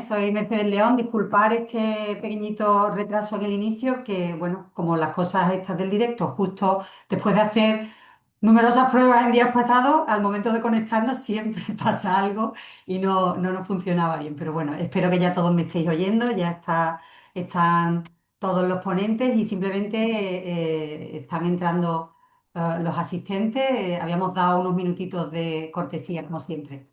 Soy Mercedes León. Disculpar este pequeñito retraso en el inicio, que bueno, como las cosas estas del directo, justo después de hacer numerosas pruebas en días pasados, al momento de conectarnos siempre pasa algo y no nos funcionaba bien. Pero bueno, espero que ya todos me estéis oyendo, están todos los ponentes y simplemente están entrando los asistentes. Habíamos dado unos minutitos de cortesía, como siempre.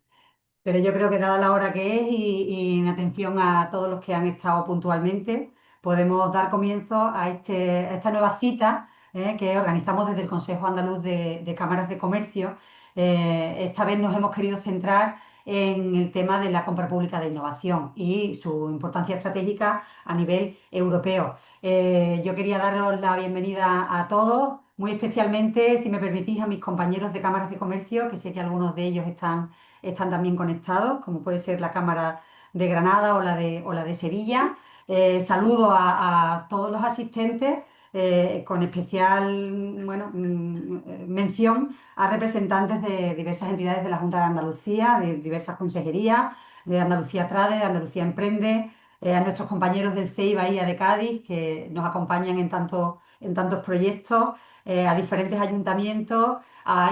Pero yo creo que dada la hora que es y en atención a todos los que han estado puntualmente, podemos dar comienzo a esta nueva cita que organizamos desde el Consejo Andaluz de Cámaras de Comercio. Esta vez nos hemos querido centrar en el tema de la compra pública de innovación y su importancia estratégica a nivel europeo. Yo quería daros la bienvenida a todos, muy especialmente, si me permitís, a mis compañeros de Cámaras de Comercio, que sé que algunos de ellos están también conectados, como puede ser la Cámara de Granada o la de Sevilla. Saludo a todos los asistentes, con especial bueno, mención a representantes de diversas entidades de la Junta de Andalucía, de diversas consejerías, de Andalucía Trade, de Andalucía Emprende, a nuestros compañeros del CEI Bahía de Cádiz, que nos acompañan en tantos proyectos, a diferentes ayuntamientos,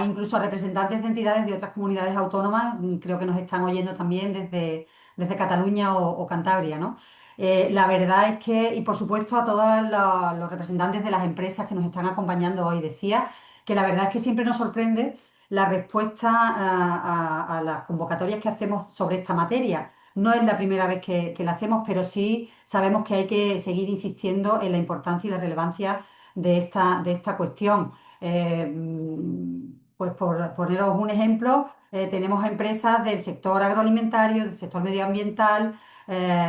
incluso a representantes de entidades de otras comunidades autónomas. Creo que nos están oyendo también desde Cataluña o Cantabria, ¿no? La verdad es que, y por supuesto a todos los representantes de las empresas que nos están acompañando hoy, decía que la verdad es que siempre nos sorprende la respuesta a las convocatorias que hacemos sobre esta materia. No es la primera vez que la hacemos, pero sí sabemos que hay que seguir insistiendo en la importancia y la relevancia de esta cuestión. Pues por poneros un ejemplo, tenemos empresas del sector agroalimentario, del sector medioambiental,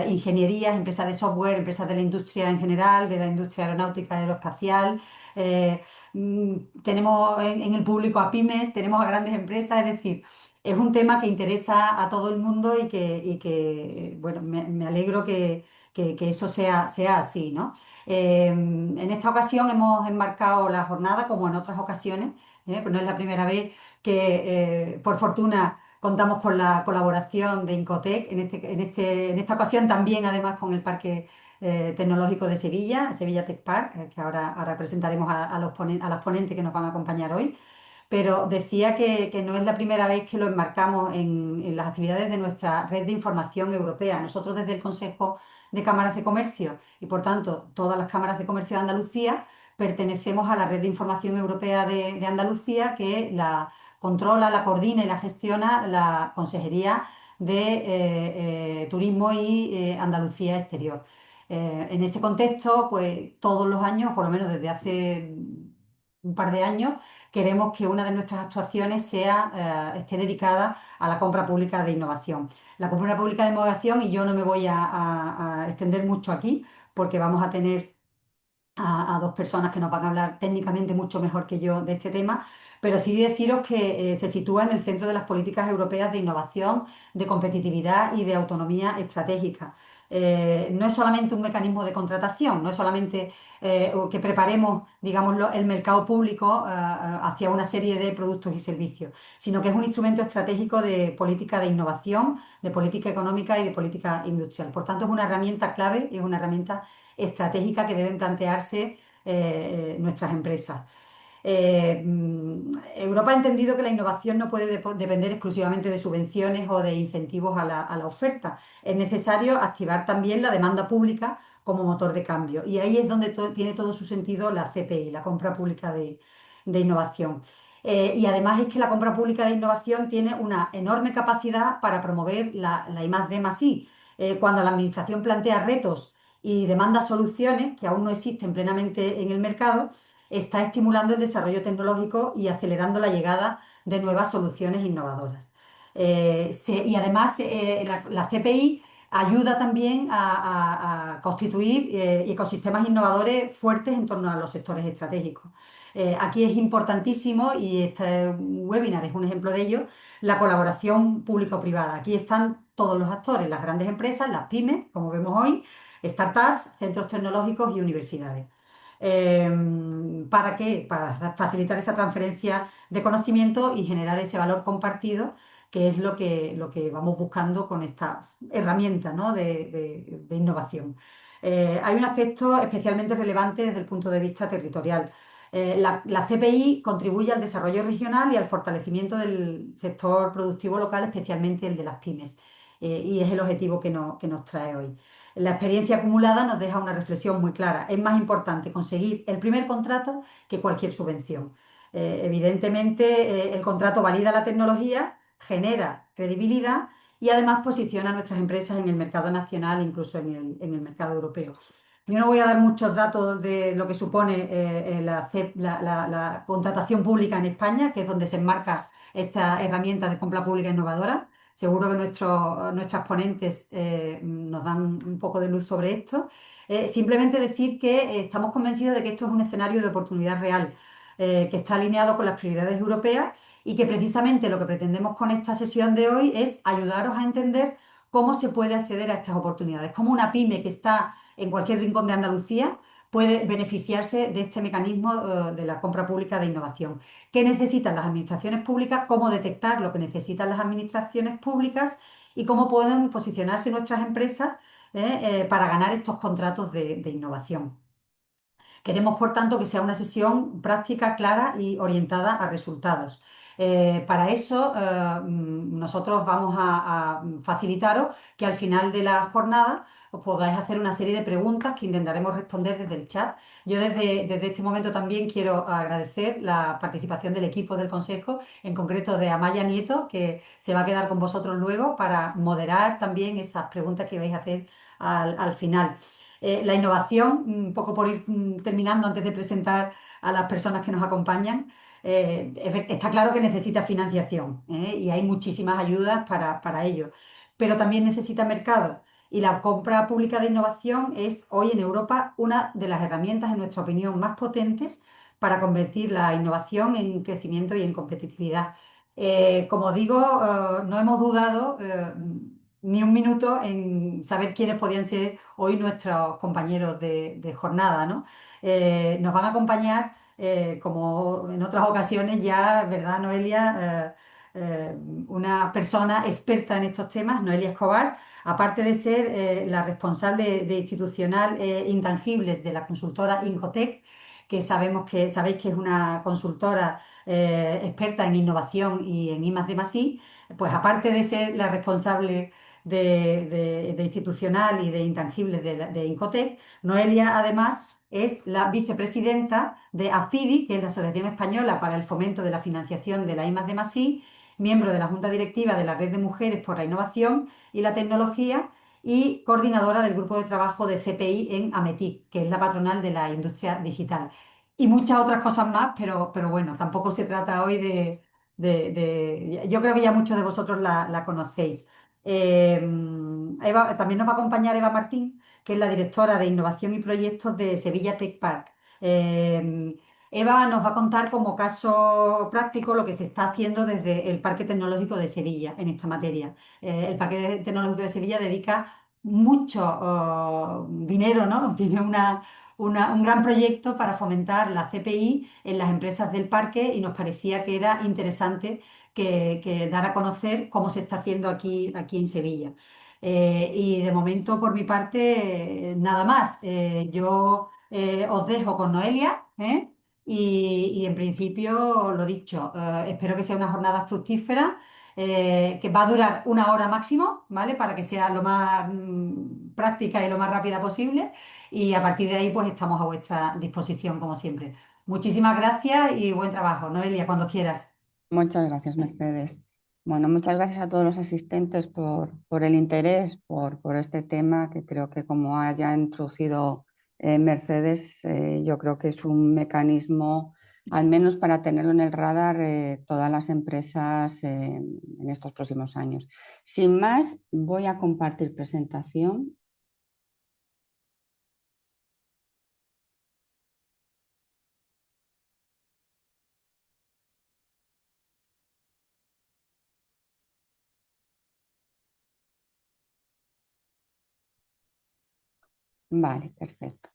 ingenierías, empresas de software, empresas de la industria en general, de la industria aeronáutica, aeroespacial. eh, Tenemos en el público a pymes, tenemos a grandes empresas, es decir, es un tema que interesa a todo el mundo bueno, me alegro que eso sea así, ¿no? En esta ocasión hemos enmarcado la jornada, como en otras ocasiones, pues no es la primera vez que, por fortuna, contamos con la colaboración de Incotec, en esta ocasión también, además, con el Parque Tecnológico de Sevilla, Sevilla Tech Park, que ahora presentaremos a las ponentes que nos van a acompañar hoy. Pero decía que no es la primera vez que lo enmarcamos en las actividades de nuestra red de información europea. Nosotros desde el Consejo de Cámaras de Comercio y por tanto todas las cámaras de comercio de Andalucía pertenecemos a la red de información europea de Andalucía, que la controla, la coordina y la gestiona la Consejería de Turismo y Andalucía Exterior. En ese contexto, pues todos los años, por lo menos desde hace un par de años, queremos que una de nuestras actuaciones esté dedicada a la compra pública de innovación. La compra pública de innovación, y yo no me voy a extender mucho aquí, porque vamos a tener a dos personas que nos van a hablar técnicamente mucho mejor que yo de este tema, pero sí deciros que se sitúa en el centro de las políticas europeas de innovación, de competitividad y de autonomía estratégica. No es solamente un mecanismo de contratación, no es solamente que preparemos, digámoslo, el mercado público hacia una serie de productos y servicios, sino que es un instrumento estratégico de política de innovación, de política económica y de política industrial. Por tanto, es una herramienta clave y es una herramienta estratégica que deben plantearse nuestras empresas. Europa ha entendido que la innovación no puede depender exclusivamente de subvenciones o de incentivos a la oferta. Es necesario activar también la demanda pública como motor de cambio. Y ahí es donde tiene todo su sentido la CPI, la compra pública de innovación. Y además es que la compra pública de innovación tiene una enorme capacidad para promover la I+D+I. Cuando la Administración plantea retos y demanda soluciones que aún no existen plenamente en el mercado, está estimulando el desarrollo tecnológico y acelerando la llegada de nuevas soluciones innovadoras. Y además la CPI ayuda también a constituir ecosistemas innovadores fuertes en torno a los sectores estratégicos. Aquí es importantísimo, y este webinar es un ejemplo de ello, la colaboración público-privada. Aquí están todos los actores, las grandes empresas, las pymes, como vemos hoy, startups, centros tecnológicos y universidades. ¿Para qué? Para facilitar esa transferencia de conocimiento y generar ese valor compartido que es lo que vamos buscando con esta herramienta, ¿no? de innovación. Hay un aspecto especialmente relevante desde el punto de vista territorial. La CPI contribuye al desarrollo regional y al fortalecimiento del sector productivo local, especialmente el de las pymes, y es el objetivo que nos trae hoy. La experiencia acumulada nos deja una reflexión muy clara. Es más importante conseguir el primer contrato que cualquier subvención. Evidentemente, el contrato valida la tecnología, genera credibilidad y además posiciona a nuestras empresas en el mercado nacional, incluso en el mercado europeo. Yo no voy a dar muchos datos de lo que supone la contratación pública en España, que es donde se enmarca esta herramienta de compra pública innovadora. Seguro que nuestras ponentes nos dan un poco de luz sobre esto. Simplemente decir que estamos convencidos de que esto es un escenario de oportunidad real, que está alineado con las prioridades europeas y que precisamente lo que pretendemos con esta sesión de hoy es ayudaros a entender cómo se puede acceder a estas oportunidades, cómo una pyme que está en cualquier rincón de Andalucía puede beneficiarse de este mecanismo de la compra pública de innovación. ¿Qué necesitan las administraciones públicas? ¿Cómo detectar lo que necesitan las administraciones públicas? ¿Y cómo pueden posicionarse nuestras empresas para ganar estos contratos de innovación? Queremos, por tanto, que sea una sesión práctica, clara y orientada a resultados. Para eso, nosotros vamos a facilitaros que al final de la jornada os podáis hacer una serie de preguntas que intentaremos responder desde el chat. Yo desde este momento también quiero agradecer la participación del equipo del Consejo, en concreto de Amaya Nieto, que se va a quedar con vosotros luego para moderar también esas preguntas que vais a hacer al final. La innovación, un poco por ir terminando antes de presentar a las personas que nos acompañan, está claro que necesita financiación, y hay muchísimas ayudas para ello, pero también necesita mercado. Y la compra pública de innovación es hoy en Europa una de las herramientas, en nuestra opinión, más potentes para convertir la innovación en crecimiento y en competitividad. Como digo, no hemos dudado ni un minuto en saber quiénes podían ser hoy nuestros compañeros de jornada, ¿no? Nos van a acompañar, como en otras ocasiones ya, ¿verdad, Noelia? Una persona experta en estos temas, Noelia Escobar, aparte de ser la responsable de institucional intangibles de la consultora Incotec, que sabéis que es una consultora experta en innovación y en I+D+I, pues aparte de ser la responsable de institucional y de intangibles de Incotec, Noelia además es la vicepresidenta de AFIDI, que es la Asociación Española para el Fomento de la Financiación de la I+D+I, miembro de la Junta Directiva de la Red de Mujeres por la Innovación y la Tecnología y coordinadora del grupo de trabajo de CPI en AMETIC, que es la patronal de la industria digital. Y muchas otras cosas más, pero bueno, tampoco se trata hoy yo creo que ya muchos de vosotros la conocéis. Eh, también nos va a acompañar Eva Martín, que es la directora de Innovación y Proyectos de Sevilla Tech Park. Eva nos va a contar como caso práctico lo que se está haciendo desde el Parque Tecnológico de Sevilla en esta materia. El Parque Tecnológico de Sevilla dedica mucho dinero, ¿no? Tiene un gran proyecto para fomentar la CPI en las empresas del parque y nos parecía que era interesante que dar a conocer cómo se está haciendo aquí en Sevilla. Y de momento, por mi parte, nada más. Yo os dejo con Noelia, ¿eh? Y en principio, lo dicho, espero que sea una jornada fructífera, que va a durar una hora máximo, ¿vale? Para que sea lo más práctica y lo más rápida posible. Y a partir de ahí, pues estamos a vuestra disposición, como siempre. Muchísimas gracias y buen trabajo, Noelia, cuando quieras. Muchas gracias, Mercedes. Bueno, muchas gracias a todos los asistentes por el interés por este tema, que creo que como haya introducido Mercedes, yo creo que es un mecanismo, al menos para tenerlo en el radar, todas las empresas en estos próximos años. Sin más, voy a compartir presentación. Vale, perfecto.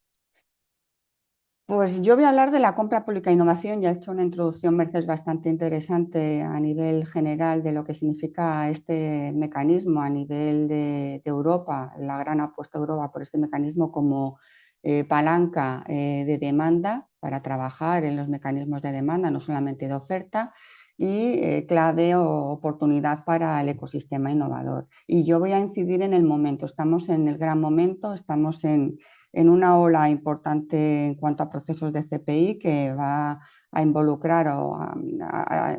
Pues yo voy a hablar de la compra pública e innovación. Ya he hecho una introducción, Mercedes, bastante interesante a nivel general de lo que significa este mecanismo a nivel de Europa, la gran apuesta de Europa por este mecanismo como palanca de demanda para trabajar en los mecanismos de demanda, no solamente de oferta, y clave o oportunidad para el ecosistema innovador. Y yo voy a incidir en el momento. Estamos en el gran momento, estamos en una ola importante en cuanto a procesos de CPI que va a involucrar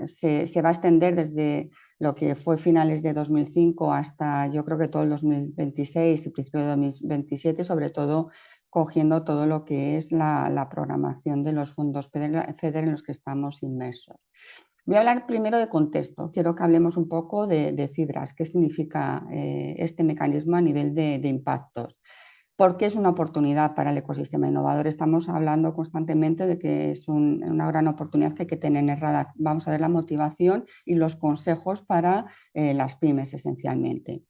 se va a extender desde lo que fue finales de 2005 hasta yo creo que todo el 2026 y principio de 2027, sobre todo cogiendo todo lo que es la programación de los fondos FEDER en los que estamos inmersos. Voy a hablar primero de contexto. Quiero que hablemos un poco de cifras, qué significa este mecanismo a nivel de impactos. ¿Por qué es una oportunidad para el ecosistema innovador? Estamos hablando constantemente de que es una gran oportunidad que hay que tener en radar. Vamos a ver la motivación y los consejos para las pymes esencialmente.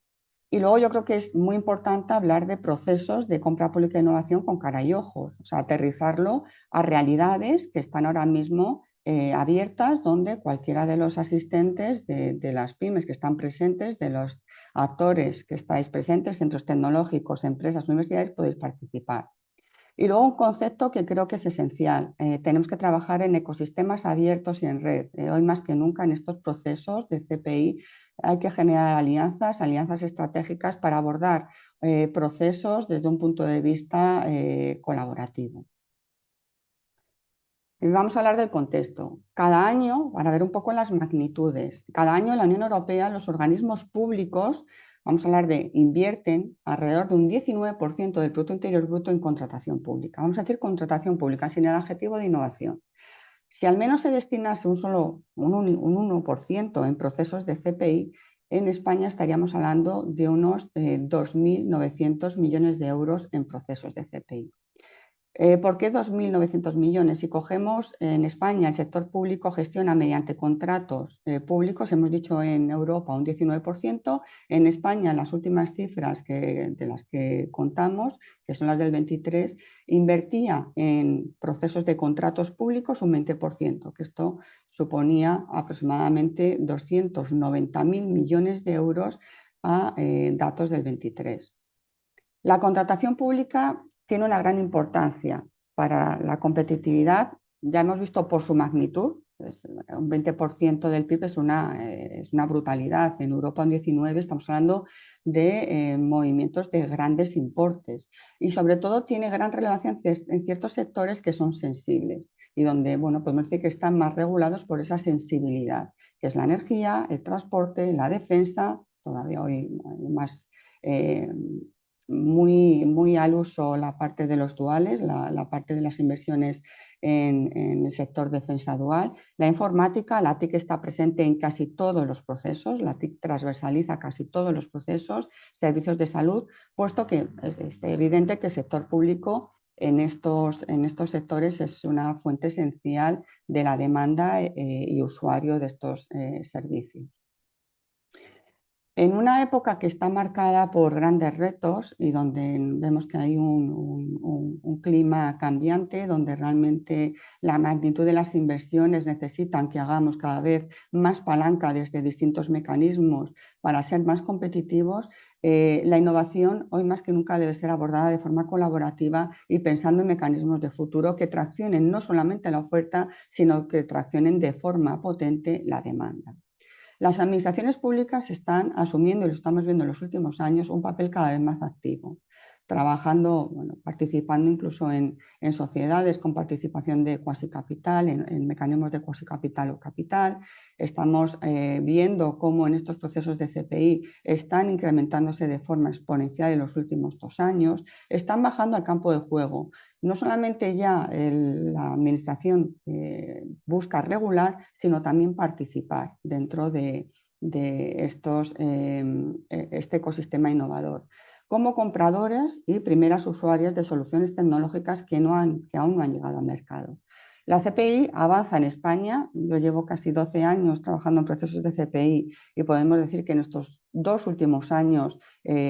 Y luego yo creo que es muy importante hablar de procesos de compra pública e innovación con cara y ojos, o sea, aterrizarlo a realidades que están ahora mismo abiertas, donde cualquiera de los asistentes de las pymes que están presentes, de los actores que estáis presentes, centros tecnológicos, empresas, universidades, podéis participar. Y luego un concepto que creo que es esencial. Tenemos que trabajar en ecosistemas abiertos y en red. Hoy más que nunca en estos procesos de CPI hay que generar alianzas, alianzas estratégicas para abordar procesos desde un punto de vista colaborativo. Y vamos a hablar del contexto. Cada año, para ver un poco las magnitudes, cada año en la Unión Europea los organismos públicos, vamos a hablar de invierten alrededor de un 19% del Producto Interior Bruto en contratación pública. Vamos a decir contratación pública sin el adjetivo de innovación. Si al menos se destinase un 1% en procesos de CPI, en España estaríamos hablando de unos 2.900 millones de euros en procesos de CPI. ¿Por qué 2.900 millones? Si cogemos en España, el sector público gestiona mediante contratos públicos, hemos dicho en Europa un 19%, en España las últimas cifras de las que contamos, que son las del 23, invertía en procesos de contratos públicos un 20%, que esto suponía aproximadamente 290.000 millones de euros a datos del 23. La contratación pública tiene una gran importancia para la competitividad. Ya hemos visto por su magnitud, un 20% del PIB es una brutalidad. En Europa un 19% estamos hablando de movimientos de grandes importes y sobre todo tiene gran relevancia en ciertos sectores que son sensibles y donde, bueno, podemos decir que están más regulados por esa sensibilidad, que es la energía, el transporte, la defensa, todavía hoy más muy al uso la parte de los duales, la parte de las inversiones en el sector defensa dual. La informática, la TIC está presente en casi todos los procesos, la TIC transversaliza casi todos los procesos, servicios de salud, puesto que es evidente que el sector público en estos sectores es una fuente esencial de la demanda y usuario de estos servicios. En una época que está marcada por grandes retos y donde vemos que hay un clima cambiante, donde realmente la magnitud de las inversiones necesitan que hagamos cada vez más palanca desde distintos mecanismos para ser más competitivos, la innovación hoy más que nunca debe ser abordada de forma colaborativa y pensando en mecanismos de futuro que traccionen no solamente la oferta, sino que traccionen de forma potente la demanda. Las administraciones públicas están asumiendo, y lo estamos viendo en los últimos años, un papel cada vez más activo, trabajando, bueno, participando incluso en sociedades con participación de cuasi capital, en mecanismos de cuasi capital o capital. Estamos viendo cómo en estos procesos de CPI están incrementándose de forma exponencial en los últimos 2 años, están bajando al campo de juego. No solamente ya la administración busca regular, sino también participar dentro de este ecosistema innovador como compradoras y primeras usuarias de soluciones tecnológicas que aún no han llegado al mercado. La CPI avanza en España. Yo llevo casi 12 años trabajando en procesos de CPI y podemos decir que en estos dos últimos años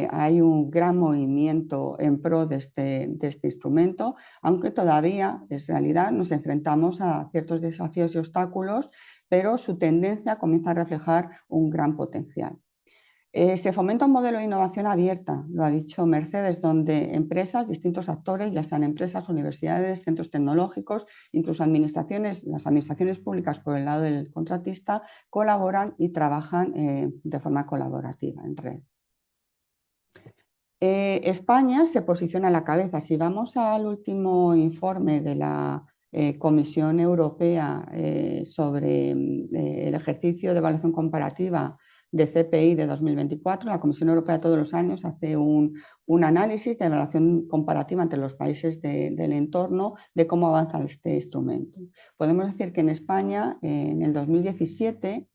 hay un gran movimiento en pro de este instrumento, aunque todavía en realidad nos enfrentamos a ciertos desafíos y obstáculos, pero su tendencia comienza a reflejar un gran potencial. Se fomenta un modelo de innovación abierta, lo ha dicho Mercedes, donde empresas, distintos actores, ya sean empresas, universidades, centros tecnológicos, incluso administraciones, las administraciones públicas por el lado del contratista, colaboran y trabajan de forma colaborativa en red. España se posiciona a la cabeza. Si vamos al último informe de la Comisión Europea sobre el ejercicio de evaluación comparativa de CPI de 2024, la Comisión Europea todos los años hace un análisis de evaluación comparativa entre los países del entorno de cómo avanza este instrumento. Podemos decir que en España, en el 2017,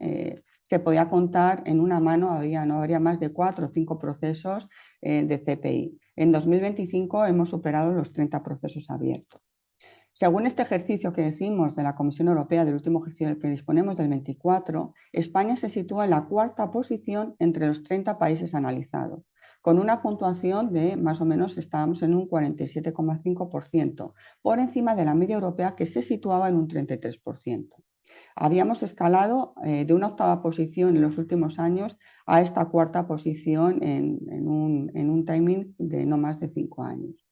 se podía contar en una mano, no habría más de 4 o 5 procesos de CPI. En 2025 hemos superado los 30 procesos abiertos. Según este ejercicio que decimos de la Comisión Europea, del último ejercicio del que disponemos, del 24, España se sitúa en la cuarta posición entre los 30 países analizados, con una puntuación de más o menos estábamos en un 47,5%, por encima de la media europea que se situaba en un 33%. Habíamos escalado de una octava posición en los últimos años a esta cuarta posición en un timing de no más de 5 años.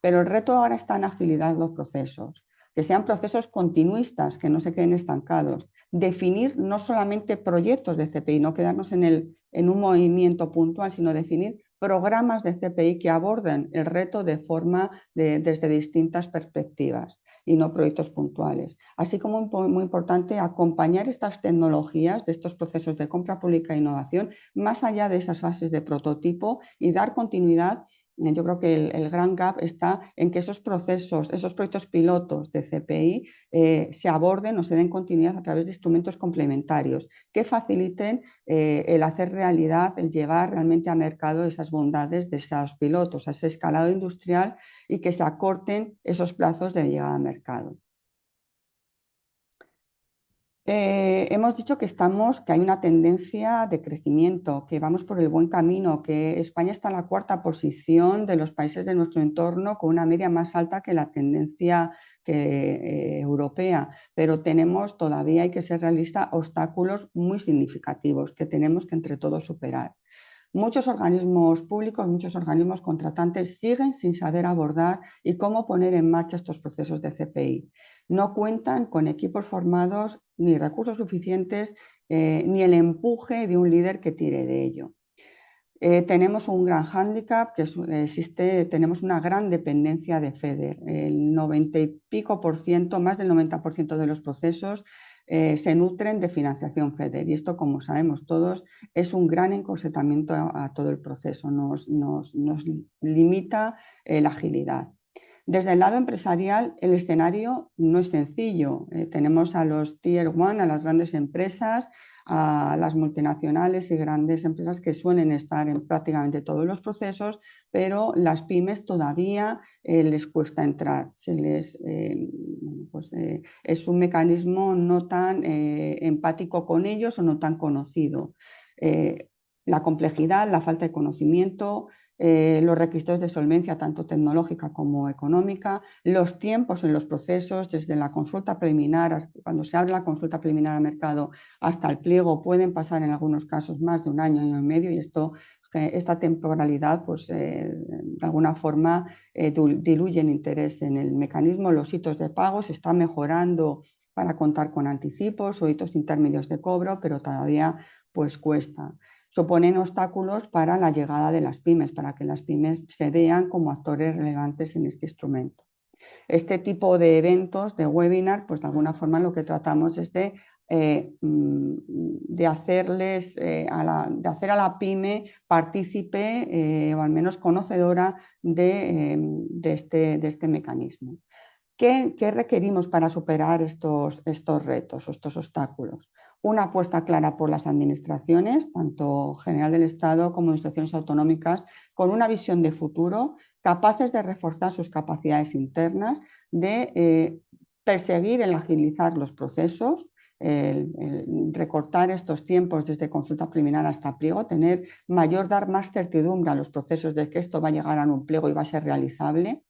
Pero el reto ahora está en agilidad los procesos, que sean procesos continuistas, que no se queden estancados, definir no solamente proyectos de CPI, no quedarnos en un movimiento puntual, sino definir programas de CPI que aborden el reto desde distintas perspectivas y no proyectos puntuales. Así como muy importante acompañar estas tecnologías de estos procesos de compra pública e innovación más allá de esas fases de prototipo y dar continuidad. Yo creo que el gran gap está en que esos procesos, esos proyectos pilotos de CPI se aborden o se den continuidad a través de instrumentos complementarios que faciliten el hacer realidad, el llevar realmente a mercado esas bondades de esos pilotos, a ese escalado industrial y que se acorten esos plazos de llegada a mercado. Hemos dicho que hay una tendencia de crecimiento, que vamos por el buen camino, que España está en la cuarta posición de los países de nuestro entorno con una media más alta que la tendencia europea, pero todavía hay que ser realistas, obstáculos muy significativos que tenemos que entre todos superar. Muchos organismos públicos, muchos organismos contratantes siguen sin saber abordar y cómo poner en marcha estos procesos de CPI. No cuentan con equipos formados, ni recursos suficientes, ni el empuje de un líder que tire de ello. Tenemos un gran hándicap, tenemos una gran dependencia de FEDER. El 90 y pico por ciento, más del 90% de los procesos se nutren de financiación FEDER y esto, como sabemos todos, es un gran encorsetamiento a todo el proceso, nos limita la agilidad. Desde el lado empresarial, el escenario no es sencillo. Tenemos a los Tier 1, a las grandes empresas, a las multinacionales y grandes empresas que suelen estar en prácticamente todos los procesos, pero las pymes todavía les cuesta entrar. Es un mecanismo no tan empático con ellos o no tan conocido. La complejidad, la falta de conocimiento, los requisitos de solvencia, tanto tecnológica como económica, los tiempos en los procesos, desde la consulta preliminar, cuando se abre la consulta preliminar al mercado, hasta el pliego, pueden pasar en algunos casos más de un año, año y medio, y esta temporalidad, pues, de alguna forma diluye el interés en el mecanismo. Los hitos de pago se está mejorando para contar con anticipos o hitos intermedios de cobro, pero todavía pues cuesta. Suponen obstáculos para la llegada de las pymes, para que las pymes se vean como actores relevantes en este instrumento. Este tipo de eventos, de webinar, pues de alguna forma lo que tratamos es de hacer a la pyme partícipe o al menos conocedora de este mecanismo. ¿Qué requerimos para superar estos retos o estos obstáculos? Una apuesta clara por las administraciones, tanto general del Estado como administraciones autonómicas, con una visión de futuro, capaces de reforzar sus capacidades internas, de perseguir el agilizar los procesos, el recortar estos tiempos desde consulta preliminar hasta pliego, dar más certidumbre a los procesos de que esto va a llegar a un pliego y va a ser realizable.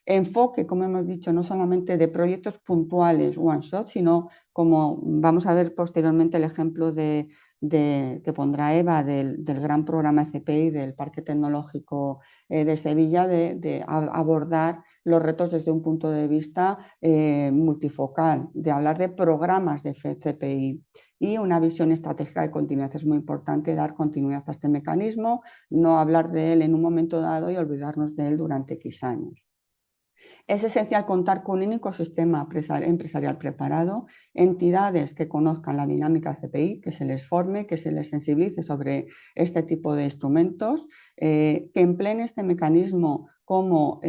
Enfoque, como hemos dicho, no solamente de proyectos puntuales, one shot, sino como vamos a ver posteriormente el ejemplo que pondrá Eva del gran programa CPI del Parque Tecnológico de Sevilla, de abordar los retos desde un punto de vista multifocal, de hablar de programas de CPI y una visión estratégica de continuidad. Es muy importante dar continuidad a este mecanismo, no hablar de él en un momento dado y olvidarnos de él durante X años. Es esencial contar con un ecosistema empresarial preparado, entidades que conozcan la dinámica CPI, que se les forme, que se les sensibilice sobre este tipo de instrumentos, que empleen este mecanismo como,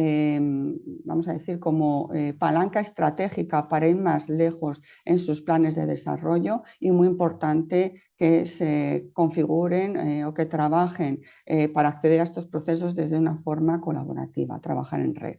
vamos a decir, como palanca estratégica para ir más lejos en sus planes de desarrollo y, muy importante, que se configuren o que trabajen para acceder a estos procesos desde una forma colaborativa, trabajar en red.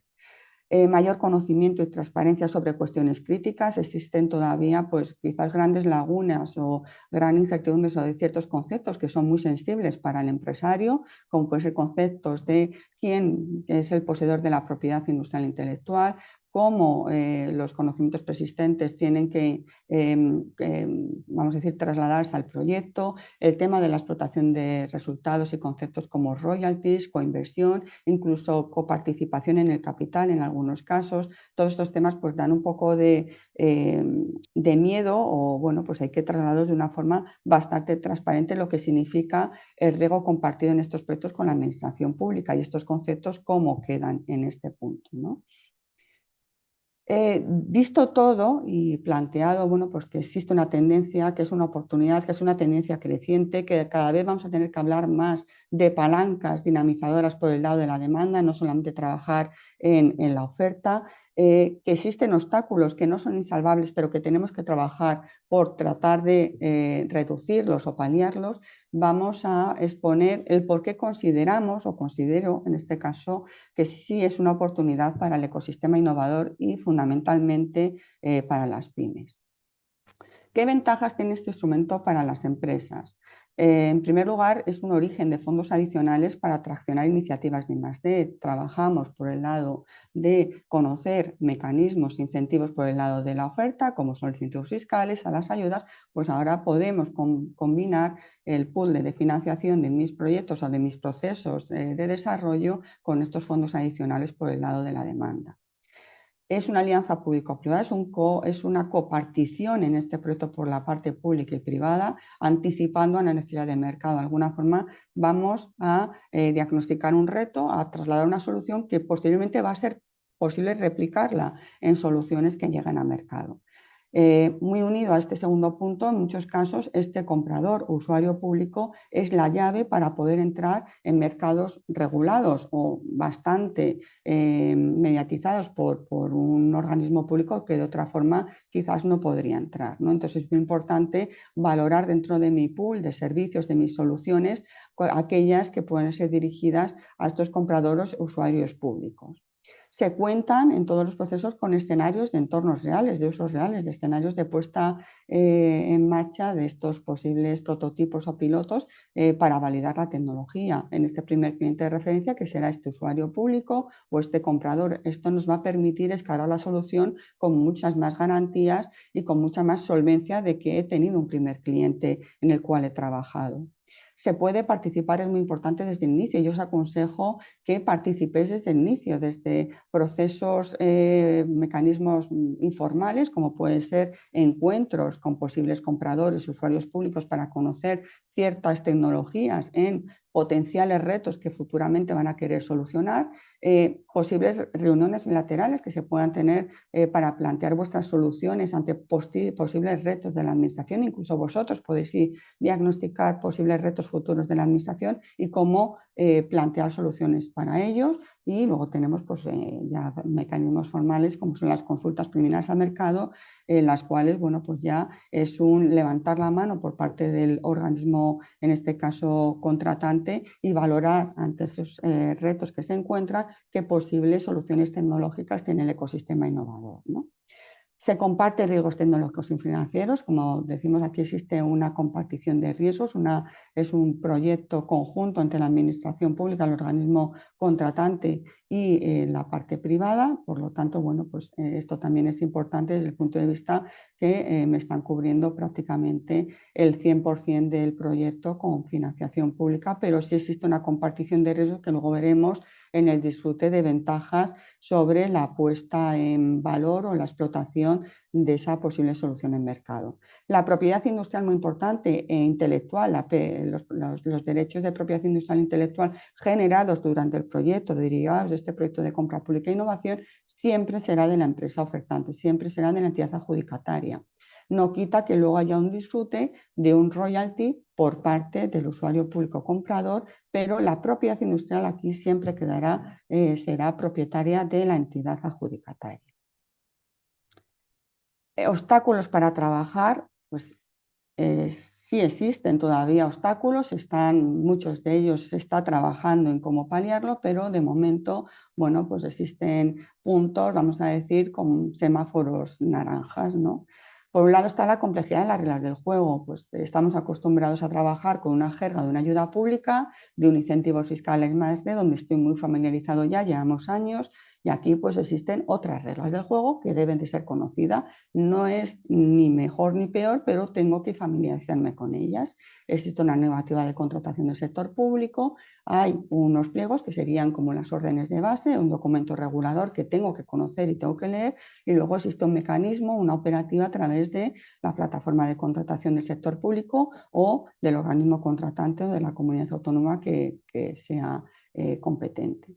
Mayor conocimiento y transparencia sobre cuestiones críticas. Existen todavía pues, quizás grandes lagunas o gran incertidumbre sobre ciertos conceptos que son muy sensibles para el empresario, como pueden ser conceptos de quién es el poseedor de la propiedad industrial e intelectual, cómo los conocimientos persistentes tienen que, vamos a decir, trasladarse al proyecto, el tema de la explotación de resultados y conceptos como royalties, coinversión, incluso coparticipación en el capital en algunos casos. Todos estos temas pues dan un poco de miedo o bueno, pues hay que trasladarlos de una forma bastante transparente lo que significa el riesgo compartido en estos proyectos con la administración pública y estos conceptos cómo quedan en este punto, ¿no? Visto todo y planteado, bueno, pues que existe una tendencia, que es una oportunidad, que es una tendencia creciente, que cada vez vamos a tener que hablar más de palancas dinamizadoras por el lado de la demanda, no solamente trabajar en la oferta, que existen obstáculos que no son insalvables, pero que tenemos que trabajar por tratar de reducirlos o paliarlos. Vamos a exponer el por qué consideramos, o considero en este caso, que sí es una oportunidad para el ecosistema innovador y fundamentalmente para las pymes. ¿Qué ventajas tiene este instrumento para las empresas? En primer lugar, es un origen de fondos adicionales para traccionar iniciativas de I+D. Trabajamos por el lado de conocer mecanismos, incentivos por el lado de la oferta, como son los incentivos fiscales a las ayudas, pues ahora podemos combinar el pool de financiación de mis proyectos o de mis procesos de desarrollo con estos fondos adicionales por el lado de la demanda. Es una alianza público-privada, es una copartición en este proyecto por la parte pública y privada, anticipando a la necesidad de mercado. De alguna forma vamos a diagnosticar un reto, a trasladar una solución que posteriormente va a ser posible replicarla en soluciones que lleguen a mercado. Muy unido a este segundo punto, en muchos casos este comprador o usuario público es la llave para poder entrar en mercados regulados o bastante mediatizados por un organismo público que de otra forma quizás no podría entrar, ¿no? Entonces es muy importante valorar dentro de mi pool de servicios, de mis soluciones, aquellas que pueden ser dirigidas a estos compradores o usuarios públicos. Se cuentan en todos los procesos con escenarios de entornos reales, de usos reales, de escenarios de puesta en marcha de estos posibles prototipos o pilotos para validar la tecnología. En este primer cliente de referencia, que será este usuario público o este comprador, esto nos va a permitir escalar la solución con muchas más garantías y con mucha más solvencia de que he tenido un primer cliente en el cual he trabajado. Se puede participar, es muy importante desde el inicio. Yo os aconsejo que participéis desde el inicio, desde procesos, mecanismos informales, como pueden ser encuentros con posibles compradores, usuarios públicos, para conocer ciertas tecnologías en potenciales retos que futuramente van a querer solucionar, posibles reuniones bilaterales que se puedan tener para plantear vuestras soluciones ante posibles retos de la administración. Incluso vosotros podéis diagnosticar posibles retos futuros de la administración y cómo plantear soluciones para ellos. Y luego tenemos pues, ya mecanismos formales como son las consultas preliminares al mercado, en las cuales bueno, pues ya es un levantar la mano por parte del organismo, en este caso contratante, y valorar ante esos retos que se encuentran qué posibles soluciones tecnológicas tiene el ecosistema innovador, ¿no? Se comparte riesgos tecnológicos y financieros, como decimos aquí existe una compartición de riesgos, es un proyecto conjunto entre la administración pública, el organismo contratante y la parte privada, por lo tanto, bueno, pues esto también es importante desde el punto de vista que me están cubriendo prácticamente el 100% del proyecto con financiación pública, pero sí existe una compartición de riesgos que luego veremos en el disfrute de ventajas sobre la puesta en valor o la explotación de esa posible solución en mercado. La propiedad industrial muy importante e intelectual, los derechos de propiedad industrial e intelectual generados durante el proyecto, derivados de este proyecto de compra pública e innovación, siempre será de la empresa ofertante, siempre será de la entidad adjudicataria. No quita que luego haya un disfrute de un royalty por parte del usuario público comprador, pero la propiedad industrial aquí siempre será propietaria de la entidad adjudicataria. Obstáculos para trabajar, pues sí existen todavía obstáculos, muchos de ellos se está trabajando en cómo paliarlo, pero de momento, bueno, pues existen puntos, vamos a decir, con semáforos naranjas, ¿no? Por un lado está la complejidad de las reglas del juego, pues estamos acostumbrados a trabajar con una jerga de una ayuda pública, de un incentivo fiscal más de donde estoy muy familiarizado ya, llevamos años, y aquí pues existen otras reglas del juego que deben de ser conocidas. No es ni mejor ni peor, pero tengo que familiarizarme con ellas. Existe una normativa de contratación del sector público, hay unos pliegos que serían como las órdenes de base, un documento regulador que tengo que conocer y tengo que leer, y luego existe un mecanismo, una operativa a través de la plataforma de contratación del sector público o del organismo contratante o de la comunidad autónoma que sea competente.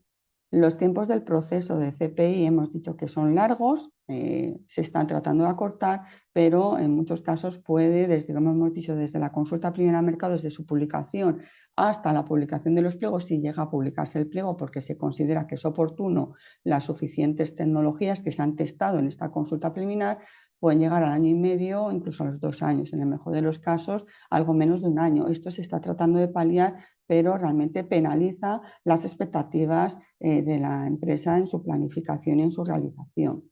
Los tiempos del proceso de CPI hemos dicho que son largos, se están tratando de acortar, pero en muchos casos puede, desde, como hemos dicho, desde la consulta primera de mercado, desde su publicación hasta la publicación de los pliegos, si llega a publicarse el pliego porque se considera que es oportuno las suficientes tecnologías que se han testado en esta consulta preliminar, pueden llegar al año y medio, incluso a los 2 años, en el mejor de los casos, algo menos de un año. Esto se está tratando de paliar, pero realmente penaliza las expectativas de la empresa en su planificación y en su realización.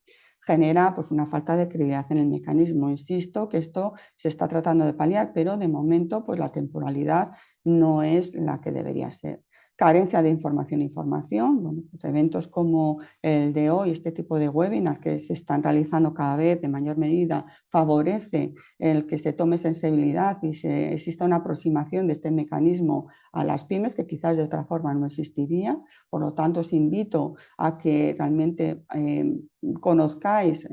Genera pues, una falta de credibilidad en el mecanismo. Insisto que esto se está tratando de paliar, pero de momento pues, la temporalidad no es la que debería ser. Carencia de información. Bueno, pues eventos como el de hoy, este tipo de webinars que se están realizando cada vez de mayor medida, favorece el que se tome sensibilidad y exista una aproximación de este mecanismo a las pymes que quizás de otra forma no existiría. Por lo tanto, os invito a que realmente conozcáis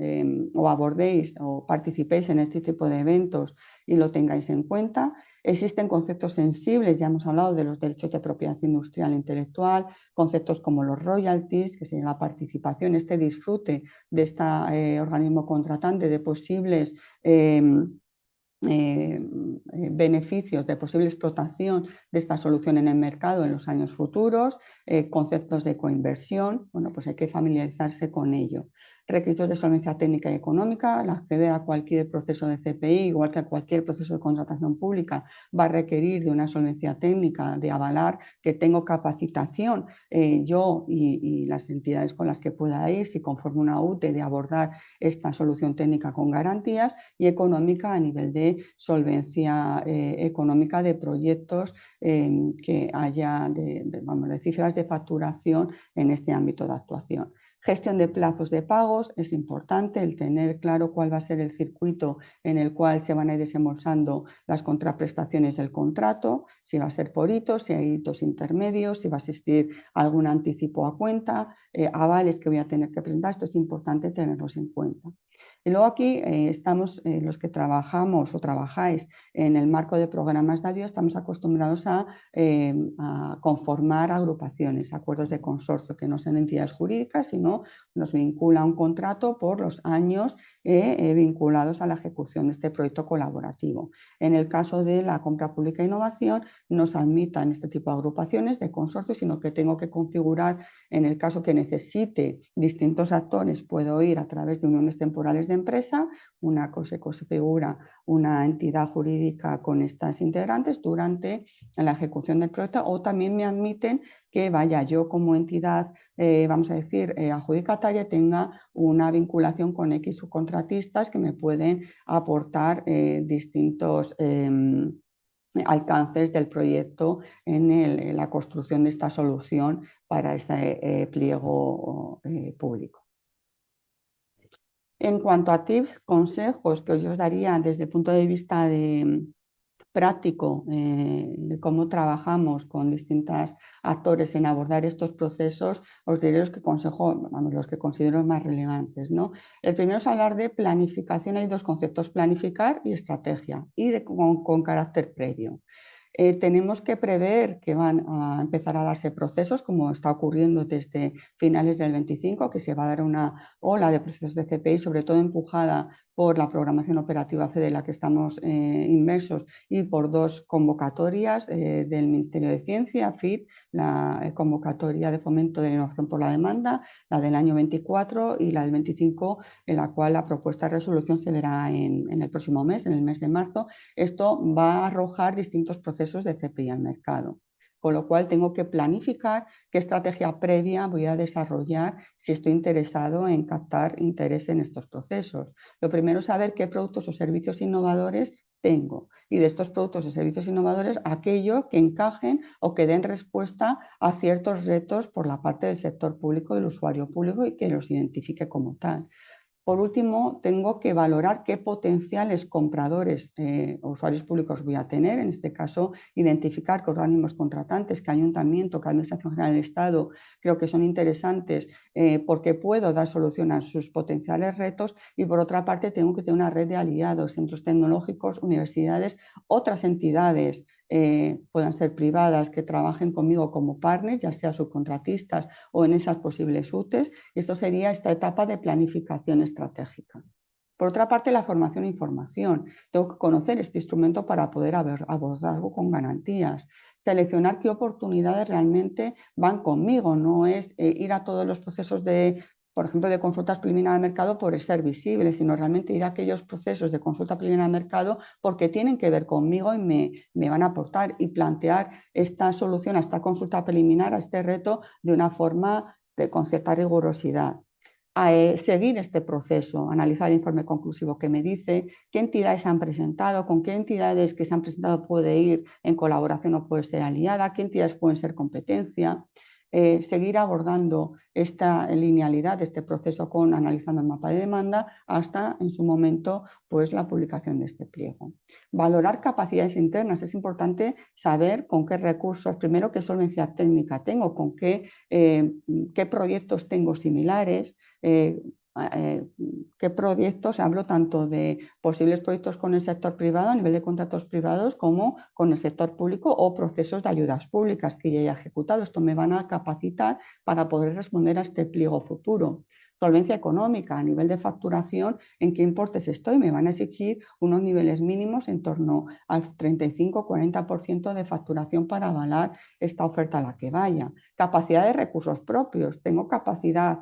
o abordéis o participéis en este tipo de eventos y lo tengáis en cuenta. Existen conceptos sensibles, ya hemos hablado de los derechos de propiedad industrial e intelectual, conceptos como los royalties, que sería la participación, este disfrute de este organismo contratante de posibles beneficios de posible explotación de esta solución en el mercado en los años futuros, conceptos de coinversión, bueno, pues hay que familiarizarse con ello. Requisitos de solvencia técnica y económica, al acceder a cualquier proceso de CPI, igual que a cualquier proceso de contratación pública, va a requerir de una solvencia técnica, de avalar que tengo capacitación yo y las entidades con las que pueda ir, si conformo una UTE, de abordar esta solución técnica con garantías, y económica a nivel de solvencia económica de proyectos que haya de cifras de facturación en este ámbito de actuación. Gestión de plazos de pagos, es importante el tener claro cuál va a ser el circuito en el cual se van a ir desembolsando las contraprestaciones del contrato, si va a ser por hitos, si hay hitos intermedios, si va a existir algún anticipo a cuenta, avales que voy a tener que presentar, esto es importante tenerlos en cuenta. Y luego aquí estamos, los que trabajamos o trabajáis en el marco de programas de ayuda, estamos acostumbrados a conformar agrupaciones, acuerdos de consorcio, que no son entidades jurídicas, sino nos vincula a un contrato por los años vinculados a la ejecución de este proyecto colaborativo. En el caso de la compra pública e innovación, no se admitan este tipo de agrupaciones de consorcio, sino que tengo que configurar, en el caso que necesite distintos actores, puedo ir a través de uniones temporales de empresa, una cosa se configura una entidad jurídica con estas integrantes durante la ejecución del proyecto, o también me admiten que vaya yo como entidad, vamos a decir, adjudicataria, tenga una vinculación con X subcontratistas que me pueden aportar distintos alcances del proyecto en la construcción de esta solución para ese pliego público. En cuanto a tips, consejos que yo os daría desde el punto de vista práctico, de cómo trabajamos con distintos actores en abordar estos procesos, os diré los que los que considero más relevantes, ¿no? El primero es hablar de planificación. Hay dos conceptos: planificar y estrategia, y con carácter previo. Tenemos que prever que van a empezar a darse procesos, como está ocurriendo desde finales del 25, que se va a dar una ola de procesos de CPI, sobre todo empujada por la programación operativa FEDE en la que estamos inmersos, y por dos convocatorias del Ministerio de Ciencia, FID, la convocatoria de fomento de la innovación por la demanda, la del año 24 y la del 25, en la cual la propuesta de resolución se verá en el próximo mes, en el mes de marzo. Esto va a arrojar distintos procesos de CPI al mercado, con lo cual tengo que planificar qué estrategia previa voy a desarrollar si estoy interesado en captar interés en estos procesos. Lo primero es saber qué productos o servicios innovadores tengo, y de estos productos o servicios innovadores aquellos que encajen o que den respuesta a ciertos retos por la parte del sector público, del usuario público, y que los identifique como tal. Por último, tengo que valorar qué potenciales compradores o usuarios públicos voy a tener. En este caso, identificar qué organismos contratantes, qué ayuntamiento, qué Administración General del Estado creo que son interesantes porque puedo dar solución a sus potenciales retos. Y por otra parte, tengo que tener una red de aliados, centros tecnológicos, universidades, otras entidades, puedan ser privadas, que trabajen conmigo como partners, ya sea subcontratistas o en esas posibles UTEs. Esto sería esta etapa de planificación estratégica. Por otra parte, la formación e información. Tengo que conocer este instrumento para poder abordarlo con garantías. Seleccionar qué oportunidades realmente van conmigo. No es ir a todos los procesos por ejemplo, de consultas preliminares al mercado por ser visible, sino realmente ir a aquellos procesos de consulta preliminar al mercado porque tienen que ver conmigo y me van a aportar, y plantear esta solución a esta consulta preliminar, a este reto, de una forma con cierta rigurosidad. Seguir este proceso, analizar el informe conclusivo que me dice qué entidades se han presentado, con qué entidades que se han presentado puede ir en colaboración o puede ser aliada, qué entidades pueden ser competencia. Seguir abordando esta linealidad de este proceso analizando el mapa de demanda hasta en su momento pues la publicación de este pliego. Valorar capacidades internas. Es importante saber con qué recursos, primero qué solvencia técnica tengo, con qué proyectos tengo similares, eh, qué proyectos, hablo tanto de posibles proyectos con el sector privado a nivel de contratos privados como con el sector público, o procesos de ayudas públicas que ya haya ejecutado. Esto me van a capacitar para poder responder a este pliego futuro. Solvencia económica, a nivel de facturación, en qué importes estoy. Me van a exigir unos niveles mínimos en torno al 35-40% de facturación para avalar esta oferta a la que vaya. Capacidad de recursos propios. Tengo capacidad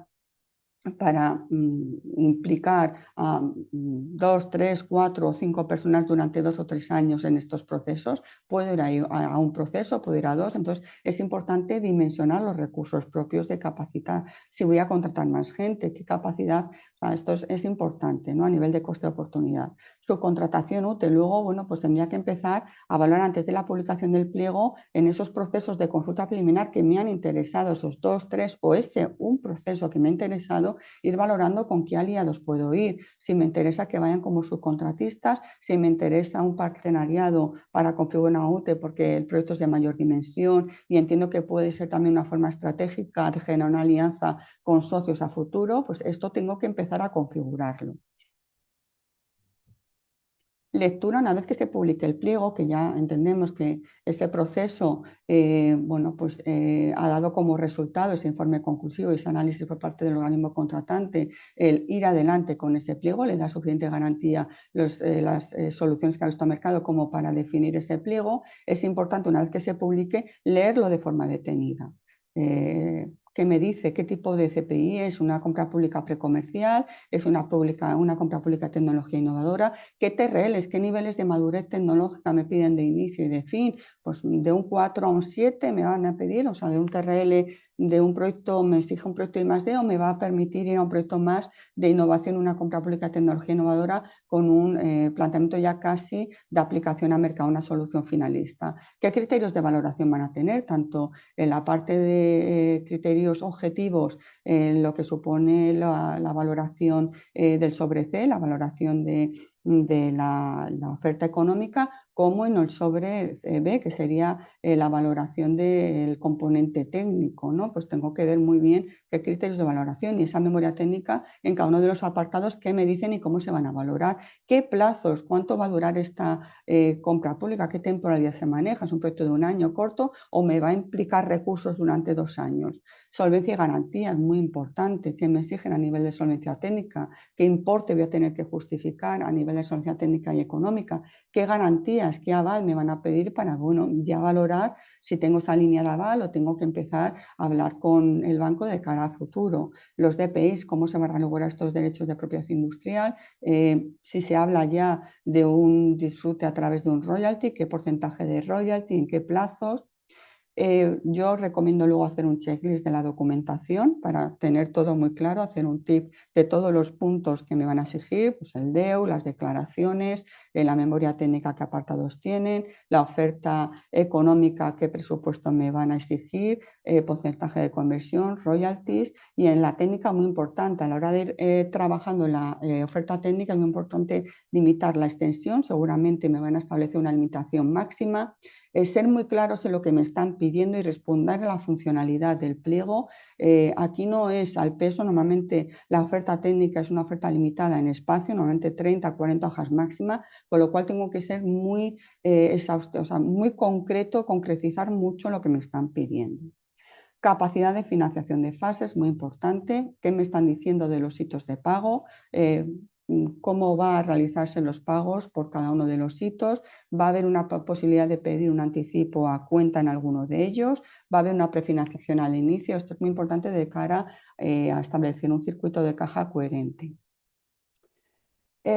para implicar a 2, 3, 4 o 5 personas durante 2 o 3 años en estos procesos. Puedo ir a un proceso, puedo ir a dos. Entonces es importante dimensionar los recursos propios de capacidad. Si voy a contratar más gente, qué capacidad. O sea, esto es importante, ¿no? A nivel de coste de oportunidad. Subcontratación útil. Luego, bueno, pues tendría que empezar a valorar antes de la publicación del pliego, en esos procesos de consulta preliminar que me han interesado, esos 2, 3 o un proceso que me ha interesado, ir valorando con qué aliados puedo ir. Si me interesa que vayan como subcontratistas, si me interesa un partenariado para configurar una UTE porque el proyecto es de mayor dimensión y entiendo que puede ser también una forma estratégica de generar una alianza con socios a futuro, pues esto tengo que empezar a configurarlo. Lectura, una vez que se publique el pliego, que ya entendemos que ese proceso bueno, pues, ha dado como resultado ese informe conclusivo y ese análisis por parte del organismo contratante, el ir adelante con ese pliego, le da suficiente garantía las soluciones que ha visto el mercado como para definir ese pliego. Es importante, una vez que se publique, leerlo de forma detenida. que me dice qué tipo de CPI es, una compra pública precomercial, es una compra pública de tecnología innovadora, qué TRLs, qué niveles de madurez tecnológica me piden de inicio y de fin, pues de un 4 a un 7 me van a pedir, o sea, de un TRL de un proyecto, me exige un proyecto de I+D o me va a permitir ir a un proyecto más de innovación, una compra pública de tecnología innovadora con un planteamiento ya casi de aplicación a mercado, una solución finalista. ¿Qué criterios de valoración van a tener? Tanto en la parte de criterios objetivos, en lo que supone la valoración del sobre C, la valoración de la oferta económica, como en el sobre B, que sería la valoración del componente técnico, ¿no? Pues tengo que ver muy bien qué criterios de valoración y esa memoria técnica en cada uno de los apartados, qué me dicen y cómo se van a valorar, qué plazos, cuánto va a durar esta compra pública, qué temporalidad se maneja, es un proyecto de un año corto o me va a implicar recursos durante 2 años. Solvencia y garantía es muy importante, qué me exigen a nivel de solvencia técnica, qué importe voy a tener que justificar a nivel de solvencia técnica y económica, qué garantías, qué aval me van a pedir para, bueno, ya valorar si tengo esa línea de aval o tengo que empezar a hablar con el banco de cara a futuro. Los DPIs, cómo se van a lograr estos derechos de propiedad industrial, si se habla ya de un disfrute a través de un royalty, qué porcentaje de royalty, en qué plazos. Yo recomiendo luego hacer un checklist de la documentación para tener todo muy claro, hacer un tip de todos los puntos que me van a exigir, pues el DEU, las declaraciones, la memoria técnica, qué apartados tienen, la oferta económica, qué presupuesto me van a exigir, porcentaje de conversión, royalties, y en la técnica muy importante, a la hora de ir trabajando en la oferta técnica es muy importante limitar la extensión, seguramente me van a establecer una limitación máxima, ser muy claros en lo que me están pidiendo y responder a la funcionalidad del pliego. Aquí no es al peso, normalmente la oferta técnica es una oferta limitada en espacio, normalmente 30, 40 hojas máxima, con lo cual tengo que ser muy exhausto, o sea, muy concreto, concretizar mucho lo que me están pidiendo. Capacidad de financiación de fases, muy importante. ¿Qué me están diciendo de los hitos de pago? ¿Cómo va a realizarse los pagos por cada uno de los hitos? ¿Va a haber una posibilidad de pedir un anticipo a cuenta en alguno de ellos? ¿Va a haber una prefinanciación al inicio? Esto es muy importante de cara a establecer un circuito de caja coherente.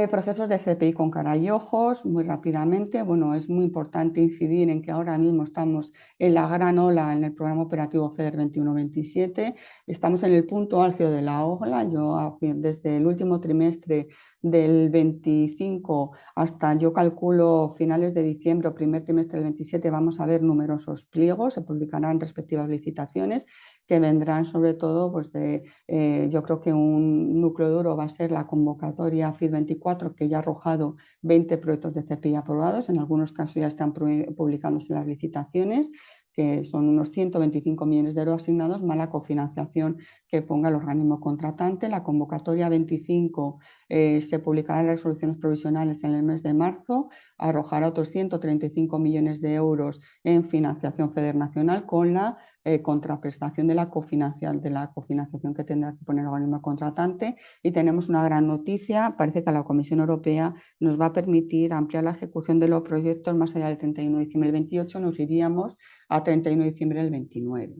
Procesos de CPI con cara y ojos, muy rápidamente. Bueno, es muy importante incidir en que ahora mismo estamos en la gran ola en el programa operativo FEDER 21-27. Estamos en el punto álgido de la ola. Yo desde el último trimestre del 25 hasta, yo calculo, finales de diciembre o primer trimestre del 27, vamos a ver numerosos pliegos, se publicarán respectivas licitaciones que vendrán sobre todo pues yo creo que un núcleo duro va a ser la convocatoria FID 24, que ya ha arrojado 20 proyectos de CPI aprobados, en algunos casos ya están publicándose las licitaciones, que son unos 125 millones de euros asignados, más la cofinanciación que ponga el organismo contratante. La convocatoria 25 se publicará en las resoluciones provisionales en el mes de marzo, arrojará otros 135 millones de euros en financiación FEDER nacional con la contraprestación de la cofinanciación que tendrá que poner el organismo contratante. Y tenemos una gran noticia, parece que la Comisión Europea nos va a permitir ampliar la ejecución de los proyectos más allá del 31 de diciembre del 28, nos iríamos a 31 de diciembre del 29.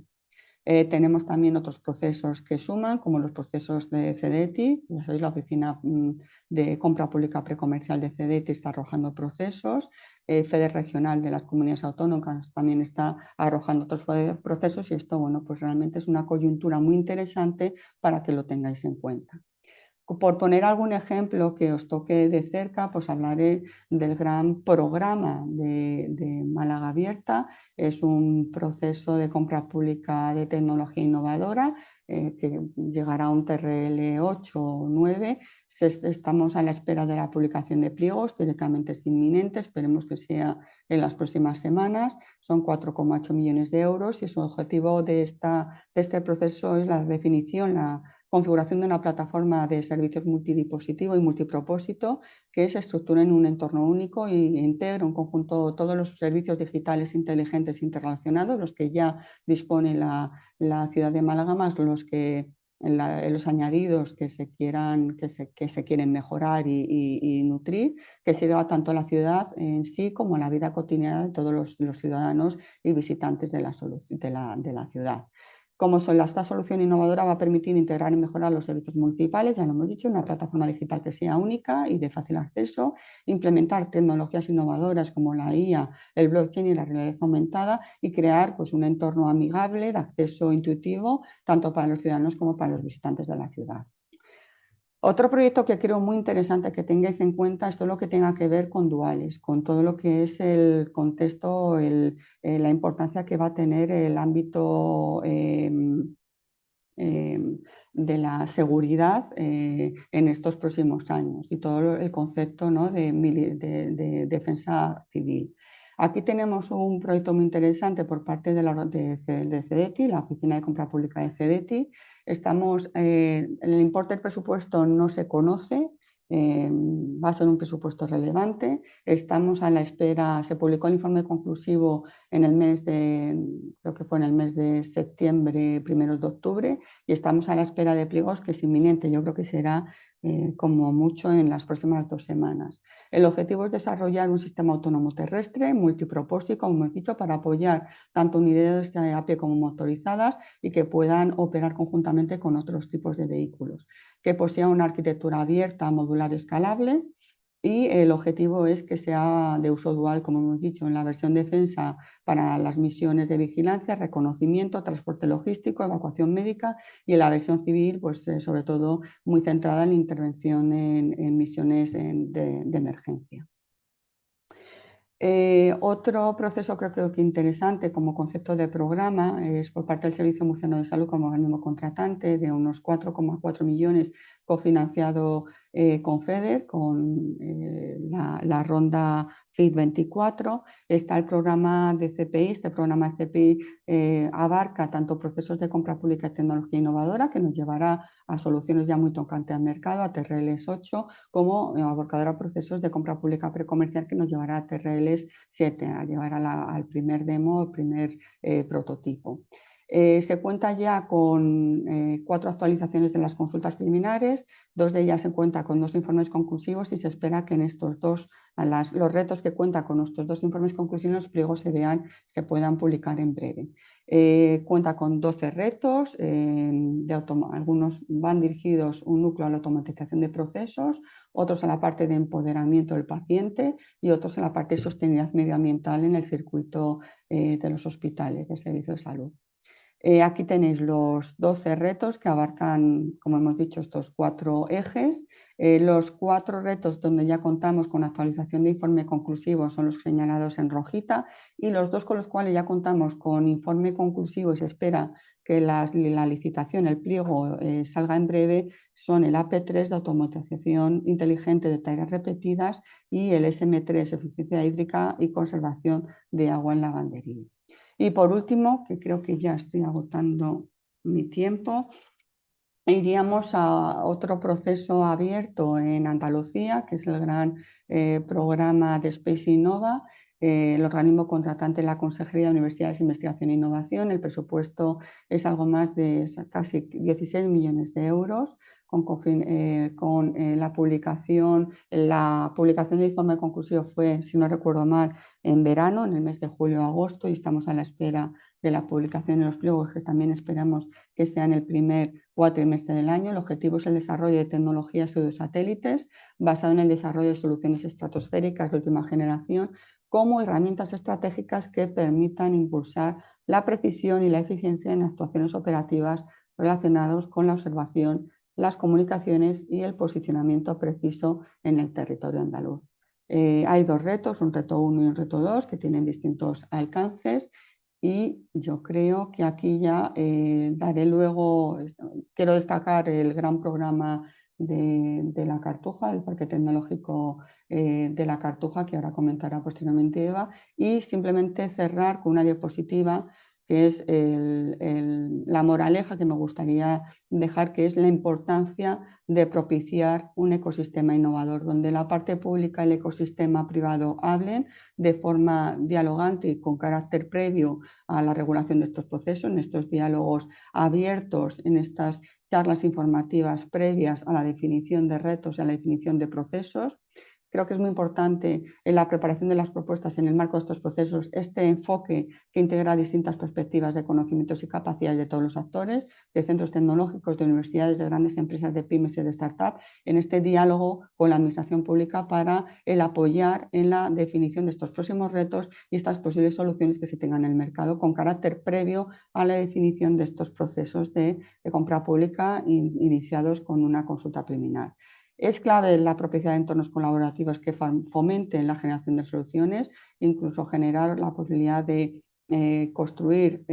Tenemos también otros procesos que suman, como los procesos de CEDETI. Ya sabéis, la Oficina de Compra Pública Precomercial de CEDETI está arrojando procesos. FEDER Regional de las Comunidades Autónomas también está arrojando otros procesos y esto, bueno, pues realmente es una coyuntura muy interesante para que lo tengáis en cuenta. Por poner algún ejemplo que os toque de cerca, pues hablaré del gran programa de Málaga Abierta. Es un proceso de compra pública de tecnología innovadora que llegará a un TRL 8 o 9. Estamos a la espera de la publicación de pliegos, teóricamente es inminente, esperemos que sea en las próximas semanas. Son 4,8 millones de euros y su objetivo de este proceso es la definición, la configuración de una plataforma de servicios multidispositivo y multipropósito que se estructura en un entorno único e integra un conjunto todos los servicios digitales inteligentes interrelacionados, los que ya dispone la ciudad de Málaga, más los añadidos que se quieren mejorar y nutrir, que sirva tanto a la ciudad en sí como a la vida cotidiana de todos los ciudadanos y visitantes de la ciudad. Como esta solución innovadora va a permitir integrar y mejorar los servicios municipales, ya lo hemos dicho, una plataforma digital que sea única y de fácil acceso, implementar tecnologías innovadoras como la IA, el blockchain y la realidad aumentada y crear pues, un entorno amigable de acceso intuitivo tanto para los ciudadanos como para los visitantes de la ciudad. Otro proyecto que creo muy interesante que tengáis en cuenta es todo lo que tenga que ver con duales, con todo lo que es el contexto, la importancia que va a tener el ámbito de la seguridad en estos próximos años y todo el concepto, ¿no?, de defensa civil. Aquí tenemos un proyecto muy interesante por parte de CEDETI, la Oficina de Compra Pública de CEDETI. El importe del presupuesto no se conoce, va a ser un presupuesto relevante. Estamos a la espera, se publicó el informe conclusivo en el mes creo que fue en el mes de septiembre, primeros de octubre, y estamos a la espera de pliegos que es inminente. Yo creo que será como mucho en las próximas 2 semanas. El objetivo es desarrollar un sistema autónomo terrestre multipropósito, como hemos dicho, para apoyar tanto unidades a pie como motorizadas y que puedan operar conjuntamente con otros tipos de vehículos, que posea una arquitectura abierta, modular, escalable. Y el objetivo es que sea de uso dual, como hemos dicho, en la versión defensa para las misiones de vigilancia, reconocimiento, transporte logístico, evacuación médica, y en la versión civil, pues sobre todo muy centrada en la intervención en misiones de emergencia. Otro proceso creo que interesante como concepto de programa es por parte del Servicio Murciano de Salud como organismo contratante de unos 4,4 millones cofinanciado con FEDER, con la ronda FIT 24. Está el programa de CPI. Este programa de CPI abarca tanto procesos de compra pública y tecnología innovadora, que nos llevará a soluciones ya muy tocantes al mercado, a TRLs 8, como abarcadora procesos de compra pública precomercial, que nos llevará a TRLs 7, a llevar al primer demo, el primer prototipo. Se cuenta ya con 4 actualizaciones de las consultas preliminares, 2 de ellas se cuenta con 2 informes conclusivos y se espera que en estos los retos que cuenta con estos 2 informes conclusivos, los pliegos se puedan publicar en breve. Cuenta con 12 retos, algunos van dirigidos un núcleo a la automatización de procesos, otros a la parte de empoderamiento del paciente y otros a la parte de sostenibilidad medioambiental en el circuito de los hospitales de servicio de salud. Aquí tenéis los 12 retos que abarcan, como hemos dicho, estos 4 ejes. Los 4 retos donde ya contamos con actualización de informe conclusivo son los señalados en rojita, y los 2 con los cuales ya contamos con informe conclusivo y se espera que la licitación, el pliego, salga en breve, son el AP3 de automatización inteligente de tareas repetidas y el SM3, eficiencia hídrica y conservación de agua en lavandería. Y por último, que creo que ya estoy agotando mi tiempo, iríamos a otro proceso abierto en Andalucía, que es el gran programa de Space Innova, el organismo contratante de la Consejería de Universidades, Investigación e Innovación. El presupuesto es algo más de casi 16 millones de euros, con la publicación del informe conclusivo fue, si no recuerdo mal, en verano, en el mes de julio o agosto, y estamos a la espera de la publicación de los pliegos, que también esperamos que sea en el primer cuatrimestre del año. El objetivo es el desarrollo de tecnologías pseudosatélites basado en el desarrollo de soluciones estratosféricas de última generación como herramientas estratégicas que permitan impulsar la precisión y la eficiencia en actuaciones operativas relacionadas con la observación, las comunicaciones y el posicionamiento preciso en el territorio andaluz. Hay 2 retos, un reto 1 y un reto 2, que tienen distintos alcances, y yo creo que aquí ya daré luego, quiero destacar el gran programa de la Cartuja, el Parque Tecnológico de la Cartuja, que ahora comentará posteriormente Eva, y simplemente cerrar con una diapositiva que es la moraleja que me gustaría dejar, que es la importancia de propiciar un ecosistema innovador, donde la parte pública y el ecosistema privado hablen de forma dialogante y con carácter previo a la regulación de estos procesos, en estos diálogos abiertos, en estas charlas informativas previas a la definición de retos y a la definición de procesos, creo que es muy importante en la preparación de las propuestas en el marco de estos procesos este enfoque que integra distintas perspectivas de conocimientos y capacidades de todos los actores, de centros tecnológicos, de universidades, de grandes empresas, de pymes y de startups, en este diálogo con la administración pública para el apoyar en la definición de estos próximos retos y estas posibles soluciones que se tengan en el mercado con carácter previo a la definición de estos procesos de compra pública iniciados con una consulta preliminar. Es clave la propiedad de entornos colaborativos que fomenten la generación de soluciones, incluso generar la posibilidad de construir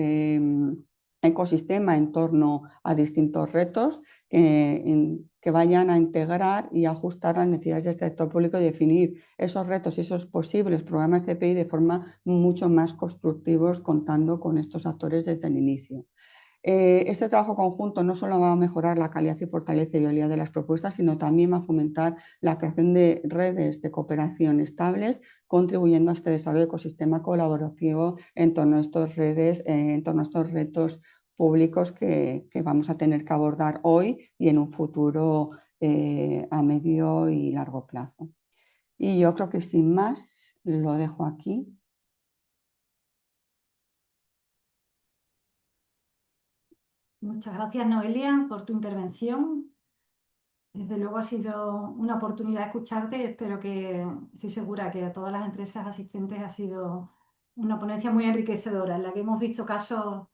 ecosistema en torno a distintos retos que vayan a integrar y ajustar las necesidades del sector público y definir esos retos y esos posibles programas CPI de forma mucho más constructivos, contando con estos actores desde el inicio. Este trabajo conjunto no solo va a mejorar la calidad y fortaleceabilidad de las propuestas, sino también va a fomentar la creación de redes de cooperación estables, contribuyendo a este desarrollo de ecosistema colaborativo en torno a estas redes, en torno a estos retos públicos que vamos a tener que abordar hoy y en un futuro a medio y largo plazo. Y yo creo que sin más lo dejo aquí. Muchas gracias, Noelia, por tu intervención. Desde luego ha sido una oportunidad escucharte. Espero que, estoy segura que a todas las empresas asistentes ha sido una ponencia muy enriquecedora en la que hemos visto casos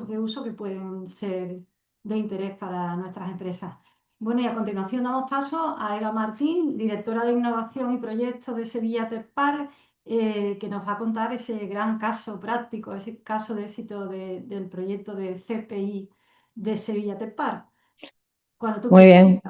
de uso que pueden ser de interés para nuestras empresas. Bueno, y a continuación damos paso a Eva Martín, directora de Innovación y Proyectos de Sevilla Tech Park, que nos va a contar ese gran caso práctico, ese caso de éxito del proyecto de CPI de Sevilla Tech Park. Cuando tú Muy quieras. bien,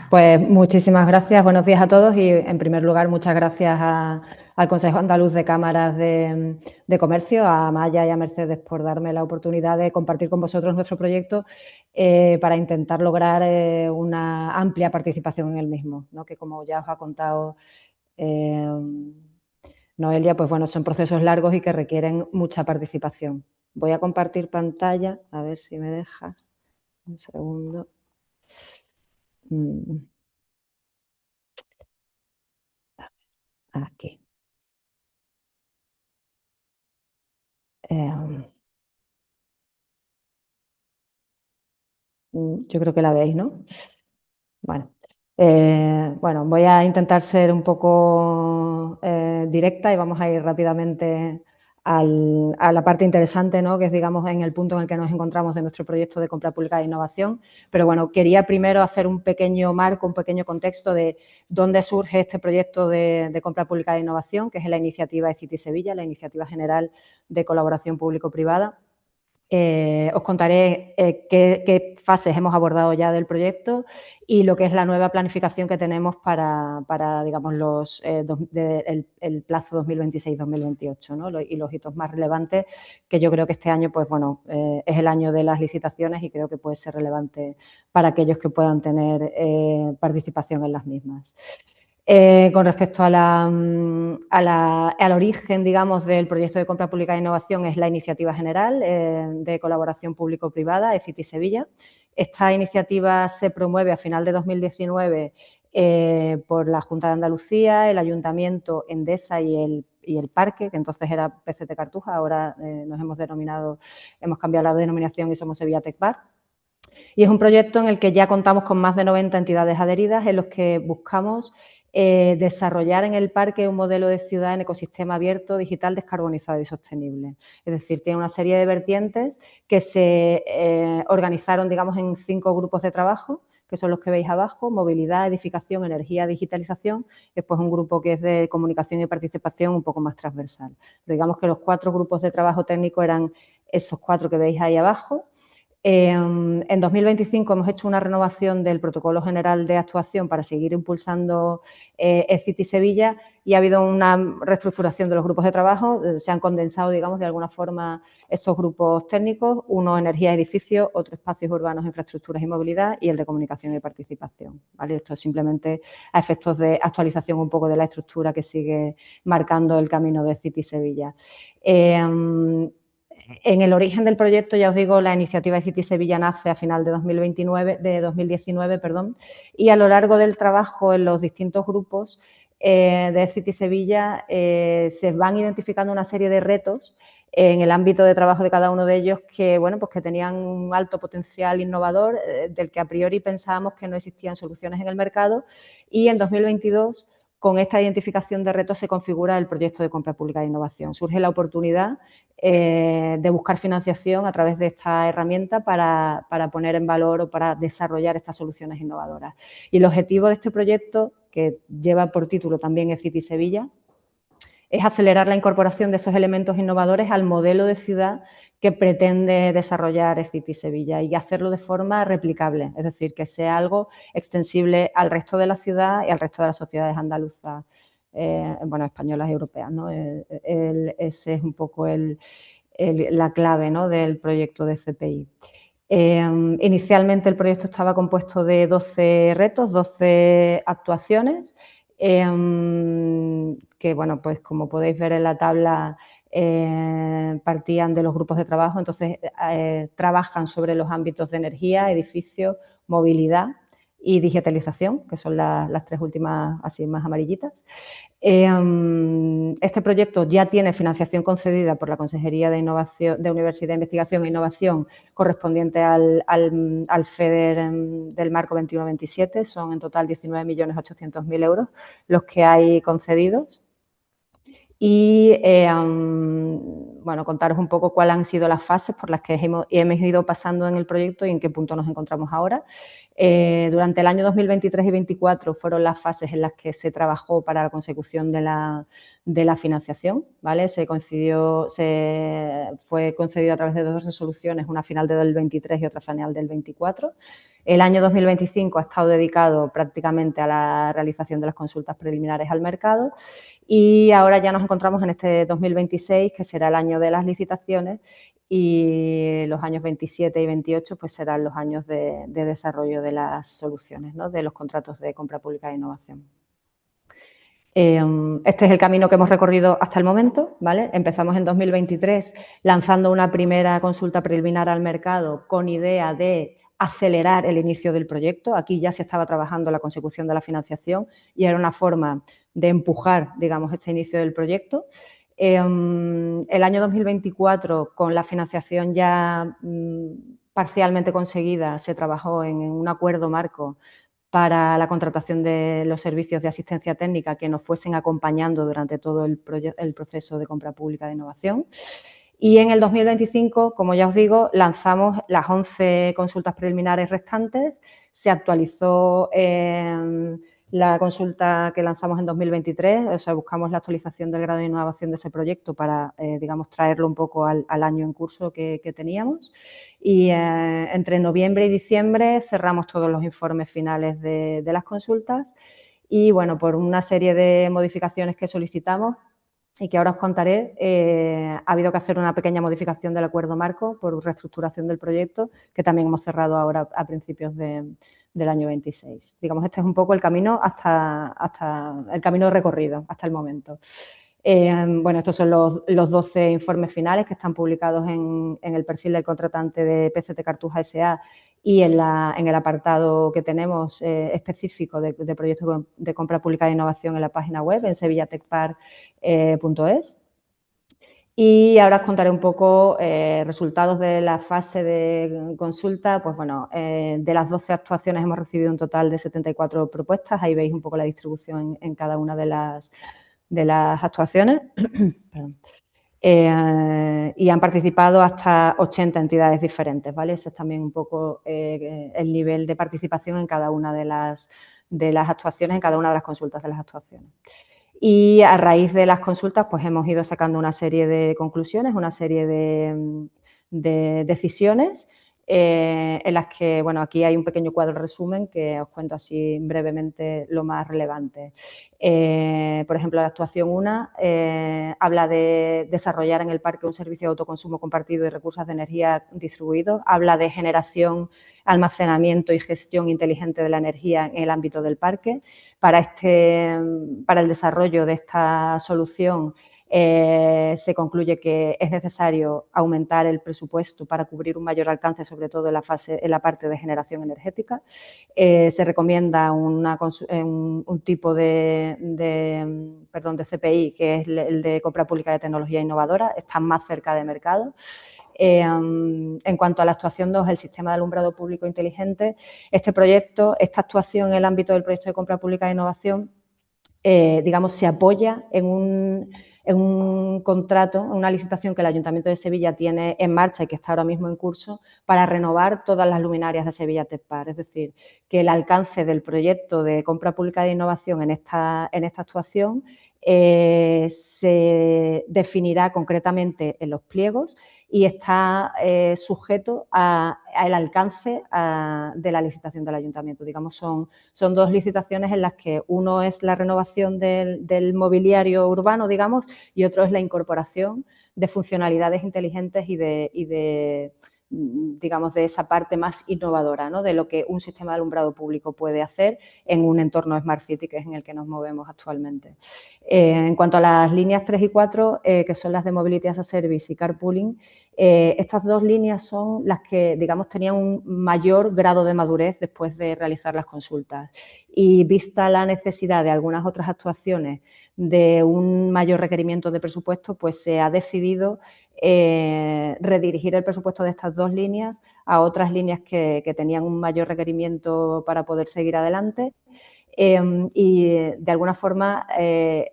pues muchísimas gracias, buenos días a todos y en primer lugar muchas gracias al Consejo Andaluz de Cámaras de Comercio, a Maya y a Mercedes por darme la oportunidad de compartir con vosotros nuestro proyecto para intentar lograr una amplia participación en el mismo, ¿no? Que como ya os ha contado Noelia, pues bueno, son procesos largos y que requieren mucha participación. Voy a compartir pantalla, a ver si me deja, un segundo. Aquí. Yo creo que la veis, ¿no? Bueno, bueno, voy a intentar ser un poco directa y vamos a ir rápidamente a la parte interesante, ¿no? Que es, digamos, en el punto en el que nos encontramos de nuestro proyecto de compra pública de innovación. Pero bueno, quería primero hacer un pequeño marco, un pequeño contexto de dónde surge este proyecto de compra pública de innovación, que es la iniciativa de City Sevilla, la iniciativa general de colaboración público-privada. Os contaré qué fases hemos abordado ya del proyecto y lo que es la nueva planificación que tenemos para digamos, el plazo 2026-2028, ¿no? Y los hitos más relevantes, que yo creo que este año, pues bueno, es el año de las licitaciones y creo que puede ser relevante para aquellos que puedan tener participación en las mismas. Con respecto al origen, digamos, del proyecto de compra pública de innovación, es la iniciativa general de colaboración público-privada, ECITI Sevilla. Esta iniciativa se promueve a final de 2019 por la Junta de Andalucía, el Ayuntamiento, Endesa y el Parque, que entonces era PCT Cartuja, ahora nos hemos cambiado la denominación y somos Sevilla Tech Park. Y es un proyecto en el que ya contamos con más de 90 entidades adheridas, en los que buscamos desarrollar en el parque un modelo de ciudad en ecosistema abierto, digital, descarbonizado y sostenible. Es decir, tiene una serie de vertientes que se organizaron, digamos, en 5 grupos de trabajo, que son los que veis abajo: movilidad, edificación, energía, digitalización. Después un grupo que es de comunicación y participación un poco más transversal. Pero digamos que los 4 grupos de trabajo técnico eran esos 4 que veis ahí abajo. En 2025 hemos hecho una renovación del protocolo general de actuación para seguir impulsando ECITI Sevilla y ha habido una reestructuración de los grupos de trabajo. Se han condensado, digamos, de alguna forma estos grupos técnicos: uno energía y edificios, otro espacios urbanos, infraestructuras y movilidad, y el de comunicación y participación, ¿vale? Esto es simplemente a efectos de actualización un poco de la estructura que sigue marcando el camino de ECITI Sevilla. En el origen del proyecto, ya os digo, la iniciativa de City Sevilla nace a final de 2019, y a lo largo del trabajo en los distintos grupos de City Sevilla se van identificando una serie de retos en el ámbito de trabajo de cada uno de ellos que, bueno, pues que tenían un alto potencial innovador, del que a priori pensábamos que no existían soluciones en el mercado, y en 2022, con esta identificación de retos, se configura el proyecto de compra pública de innovación. Surge la oportunidad de buscar financiación a través de esta herramienta para poner en valor o para desarrollar estas soluciones innovadoras. Y el objetivo de este proyecto, que lleva por título también City Sevilla, es acelerar la incorporación de esos elementos innovadores al modelo de ciudad que pretende desarrollar City Sevilla y hacerlo de forma replicable, es decir, que sea algo extensible al resto de la ciudad y al resto de las sociedades andaluzas, bueno, españolas y europeas, ¿no? Ese es un poco la clave, ¿no?, del proyecto de CPI. Inicialmente el proyecto estaba compuesto de 12 retos, 12 actuaciones, que, bueno, pues como podéis ver en la tabla, partían de los grupos de trabajo. Entonces, trabajan sobre los ámbitos de energía, edificios, movilidad y digitalización, que son las tres últimas así más amarillitas. Este proyecto ya tiene financiación concedida por la Consejería de Innovación, de Universidad, Investigación e Innovación, correspondiente al FEDER del marco 21-27. Son en total 19.800.000 euros los que hay concedidos. Y, bueno, contaros un poco cuáles han sido las fases por las que hemos ido pasando en el proyecto y en qué punto nos encontramos ahora. Durante el año 2023 y 2024 fueron las fases en las que se trabajó para la consecución de la financiación, ¿vale? Fue concedido a través de 2 resoluciones, una final del 23 y otra final del 24. El año 2025 ha estado dedicado prácticamente a la realización de las consultas preliminares al mercado y ahora ya nos encontramos en este 2026, que será el año de las licitaciones, y los años 27 y 28 pues serán los años de desarrollo de las soluciones, ¿no?, de los contratos de compra pública de innovación. Este es el camino que hemos recorrido hasta el momento, ¿vale? Empezamos en 2023 lanzando una primera consulta preliminar al mercado con idea de acelerar el inicio del proyecto. Aquí ya se estaba trabajando la consecución de la financiación y era una forma de empujar, digamos, este inicio del proyecto. El año 2024, con la financiación ya parcialmente conseguida, se trabajó en un acuerdo marco para la contratación de los servicios de asistencia técnica que nos fuesen acompañando durante todo el proceso de compra pública de innovación. Y en el 2025, como ya os digo, lanzamos las 11 consultas preliminares restantes. Se actualizó la consulta que lanzamos en 2023, o sea, buscamos la actualización del grado de innovación de ese proyecto para, digamos, traerlo un poco al año en curso que teníamos. Y entre noviembre y diciembre cerramos todos los informes finales de las consultas y, bueno, por una serie de modificaciones que solicitamos y que ahora os contaré, ha habido que hacer una pequeña modificación del acuerdo marco por reestructuración del proyecto, que también hemos cerrado ahora a principios del año 26. Digamos, este es un poco el camino hasta el camino recorrido hasta el momento. Bueno, estos son los 12 informes finales que están publicados en el perfil del contratante de PCT Cartuja S.A. y en el apartado que tenemos específico de proyectos de compra pública de innovación en la página web, en sevillatecpar.es. Y ahora os contaré un poco resultados de la fase de consulta. Pues bueno, de las 12 actuaciones hemos recibido un total de 74 propuestas. Ahí veis un poco la distribución en cada una de las actuaciones. Perdón. Y han participado hasta 80 entidades diferentes, ¿vale? Ese es también un poco el nivel de participación en cada una de las actuaciones, en cada una de las consultas de las actuaciones. Y a raíz de las consultas, pues hemos ido sacando una serie de conclusiones, una serie de decisiones en las que, bueno, aquí hay un pequeño cuadro resumen que os cuento así brevemente lo más relevante. Por ejemplo, la actuación 1 habla de desarrollar en el parque un servicio de autoconsumo compartido y recursos de energía distribuidos. Habla de generación, almacenamiento y gestión inteligente de la energía en el ámbito del parque. Para el desarrollo de esta solución se concluye que es necesario aumentar el presupuesto para cubrir un mayor alcance, sobre todo en la parte de generación energética. Se recomienda un tipo de CPI, que es el de compra pública de tecnología innovadora, está más cerca de mercado. En cuanto a la actuación 2, el sistema de alumbrado público inteligente, esta actuación en el ámbito del proyecto de compra pública de innovación, digamos, se apoya en un contrato, una licitación que el Ayuntamiento de Sevilla tiene en marcha y que está ahora mismo en curso para renovar todas las luminarias de Sevilla Tech Park. Es decir, que el alcance del proyecto de compra pública de innovación en esta actuación se definirá concretamente en los pliegos y está sujeto al alcance de la licitación del Ayuntamiento. Digamos, son dos licitaciones en las que uno es la renovación del mobiliario urbano, digamos, y otro es la incorporación de funcionalidades inteligentes y de digamos, de esa parte más innovadora, ¿no?, de lo que un sistema de alumbrado público puede hacer en un entorno Smart City, que es en el que nos movemos actualmente. En cuanto a las líneas 3 y 4, que son las de Mobility as a Service y Carpooling, estas dos líneas son las que, digamos, tenían un mayor grado de madurez después de realizar las consultas. Y vista la necesidad de algunas otras actuaciones de un mayor requerimiento de presupuesto, pues se ha decidido redirigir el presupuesto de estas dos líneas a otras líneas que tenían un mayor requerimiento para poder seguir adelante. Y de alguna forma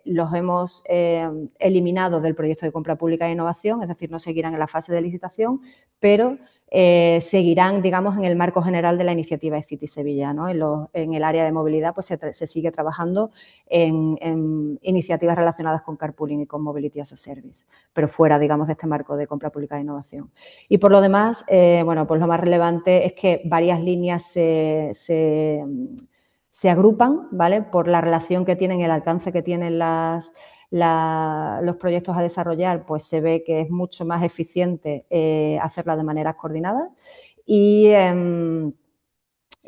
los hemos eliminado del proyecto de compra pública de innovación, es decir, no seguirán en la fase de licitación, pero seguirán, digamos, en el marco general de la iniciativa eCity Sevilla, ¿no? En el área de movilidad pues se sigue trabajando en iniciativas relacionadas con carpooling y con Mobility as a Service, pero fuera, digamos, de este marco de compra pública de innovación. Y por lo demás, bueno, pues lo más relevante es que varias líneas se agrupan, ¿vale?, por la relación que tienen, el alcance que tienen los proyectos a desarrollar, pues se ve que es mucho más eficiente hacerlas de manera coordinada. Y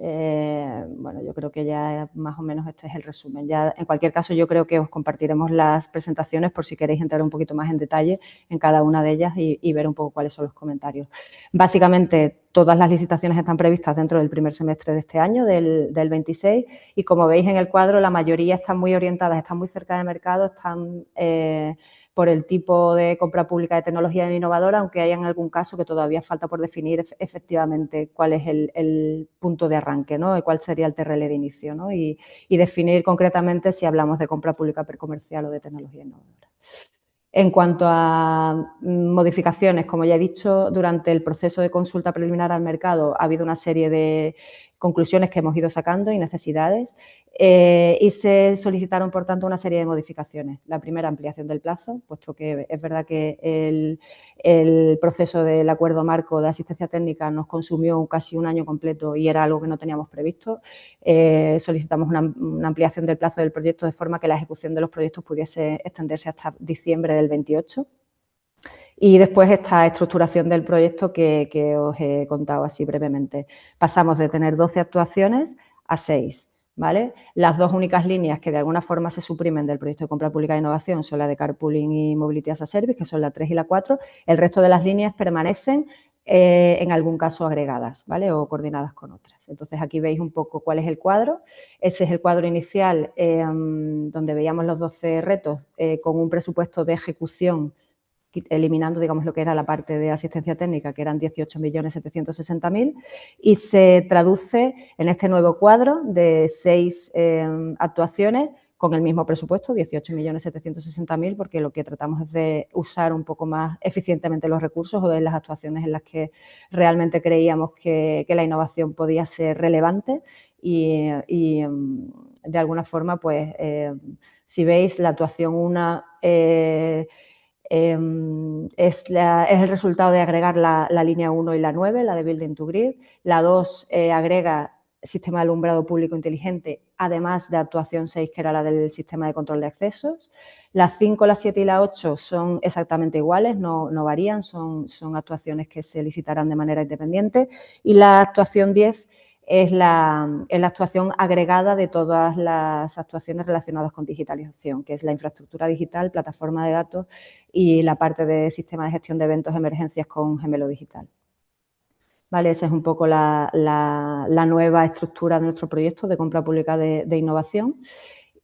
bueno, yo creo que ya más o menos este es el resumen. Ya, en cualquier caso, yo creo que os compartiremos las presentaciones por si queréis entrar un poquito más en detalle en cada una de ellas y ver un poco cuáles son los comentarios. Básicamente, todas las licitaciones están previstas dentro del primer semestre de este año, del 26, y como veis en el cuadro, la mayoría están muy orientadas, están muy cerca de mercado, están por el tipo de compra pública de tecnología innovadora, aunque haya en algún caso que todavía falta por definir efectivamente cuál es el punto de arranque, ¿no?, y cuál sería el TRL de inicio, ¿no?, y definir concretamente si hablamos de compra pública precomercial o de tecnología innovadora. En cuanto a modificaciones, como ya he dicho, durante el proceso de consulta preliminar al mercado ha habido una serie de conclusiones que hemos ido sacando y necesidades y se solicitaron, por tanto, una serie de modificaciones. La primera, ampliación del plazo, puesto que es verdad que el proceso del acuerdo marco de asistencia técnica nos consumió casi un año completo y era algo que no teníamos previsto. Solicitamos una ampliación del plazo del proyecto de forma que la ejecución de los proyectos pudiese extenderse hasta diciembre del 28. Y después esta estructuración del proyecto que os he contado así brevemente. Pasamos de tener 12 actuaciones a 6. ¿Vale? Las dos únicas líneas que de alguna forma se suprimen del proyecto de compra pública de innovación son la de Carpooling y Mobility as a Service, que son la 3 y la 4. El resto de las líneas permanecen en algún caso agregadas, ¿vale?, o coordinadas con otras. Entonces, aquí veis un poco cuál es el cuadro. Ese es el cuadro inicial donde veíamos los 12 retos con un presupuesto de ejecución eliminando, digamos, lo que era la parte de asistencia técnica, que eran 18.760.000, y se traduce en este nuevo cuadro de 6 actuaciones con el mismo presupuesto, 18.760.000, porque lo que tratamos es de usar un poco más eficientemente los recursos o de las actuaciones en las que realmente creíamos que la innovación podía ser relevante y de alguna forma, pues, si veis, la actuación 1 es el resultado de agregar la línea 1 y la 9, la de Building to Grid. La 2 agrega sistema de alumbrado público inteligente, además de actuación 6, que era la del sistema de control de accesos. Las 5, la 7 y la 8 son exactamente iguales, no varían, son actuaciones que se licitarán de manera independiente. Y la actuación 10 es la actuación agregada de todas las actuaciones relacionadas con digitalización, que es la infraestructura digital, plataforma de datos y la parte de sistema de gestión de eventos, emergencias con Gemelo Digital. ¿Vale? Esa es un poco la nueva estructura de nuestro proyecto de compra pública de innovación.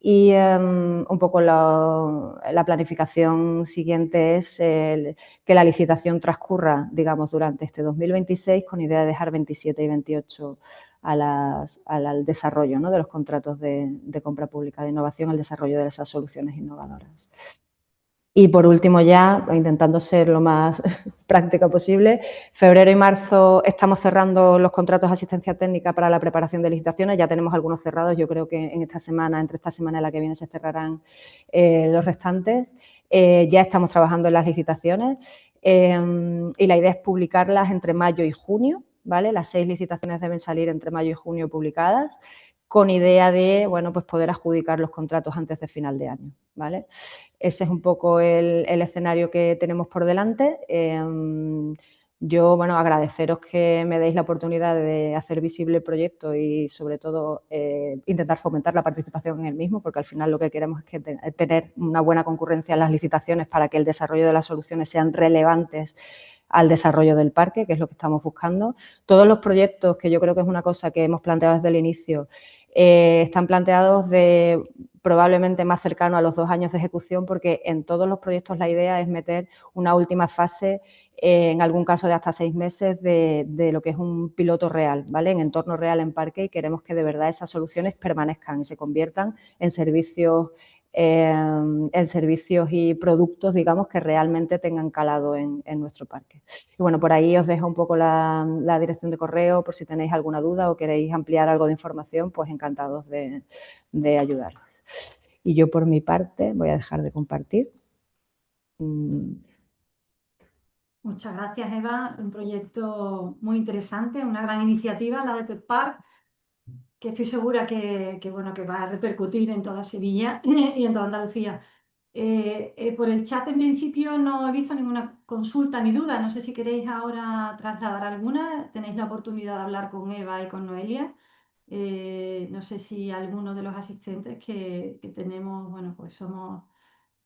Y un poco la planificación siguiente es que la licitación transcurra, digamos, durante este 2026 con idea de dejar 27 y 28 al desarrollo, ¿no?, de los contratos de compra pública de innovación, el desarrollo de esas soluciones innovadoras. Y por último ya, intentando ser lo más práctica posible, febrero y marzo estamos cerrando los contratos de asistencia técnica para la preparación de licitaciones, ya tenemos algunos cerrados, yo creo que entre esta semana y la que viene se cerrarán los restantes. Ya estamos trabajando en las licitaciones y la idea es publicarlas entre mayo y junio, ¿vale? Las 6 licitaciones deben salir entre mayo y junio publicadas, con idea de, bueno, pues poder adjudicar los contratos antes de final de año, ¿vale? Ese es un poco el escenario que tenemos por delante. Yo, bueno, agradeceros que me deis la oportunidad de hacer visible el proyecto y, sobre todo, intentar fomentar la participación en el mismo, porque al final lo que queremos es tener una buena concurrencia en las licitaciones para que el desarrollo de las soluciones sean relevantes al desarrollo del parque, que es lo que estamos buscando. Todos los proyectos, que yo creo que es una cosa que hemos planteado desde el inicio, están planteados probablemente más cercano a los 2 años de ejecución, porque en todos los proyectos la idea es meter una última fase, en algún caso de hasta 6 meses, de lo que es un piloto real, ¿vale? En entorno real en parque, y queremos que de verdad esas soluciones permanezcan y se conviertan en servicios y productos, digamos, que realmente tengan calado en nuestro parque. Y bueno, por ahí os dejo un poco la dirección de correo por si tenéis alguna duda o queréis ampliar algo de información, pues encantados de ayudaros. Y yo, por mi parte, voy a dejar de compartir. Muchas gracias, Eva. Un proyecto muy interesante, una gran iniciativa, la de TechPark, que estoy segura bueno, que va a repercutir en toda Sevilla y en toda Andalucía. Por el chat, en principio, no he visto ninguna consulta ni duda. No sé si queréis ahora trasladar alguna. Tenéis la oportunidad de hablar con Eva y con Noelia. No sé si alguno de los asistentes que tenemos, bueno, pues somos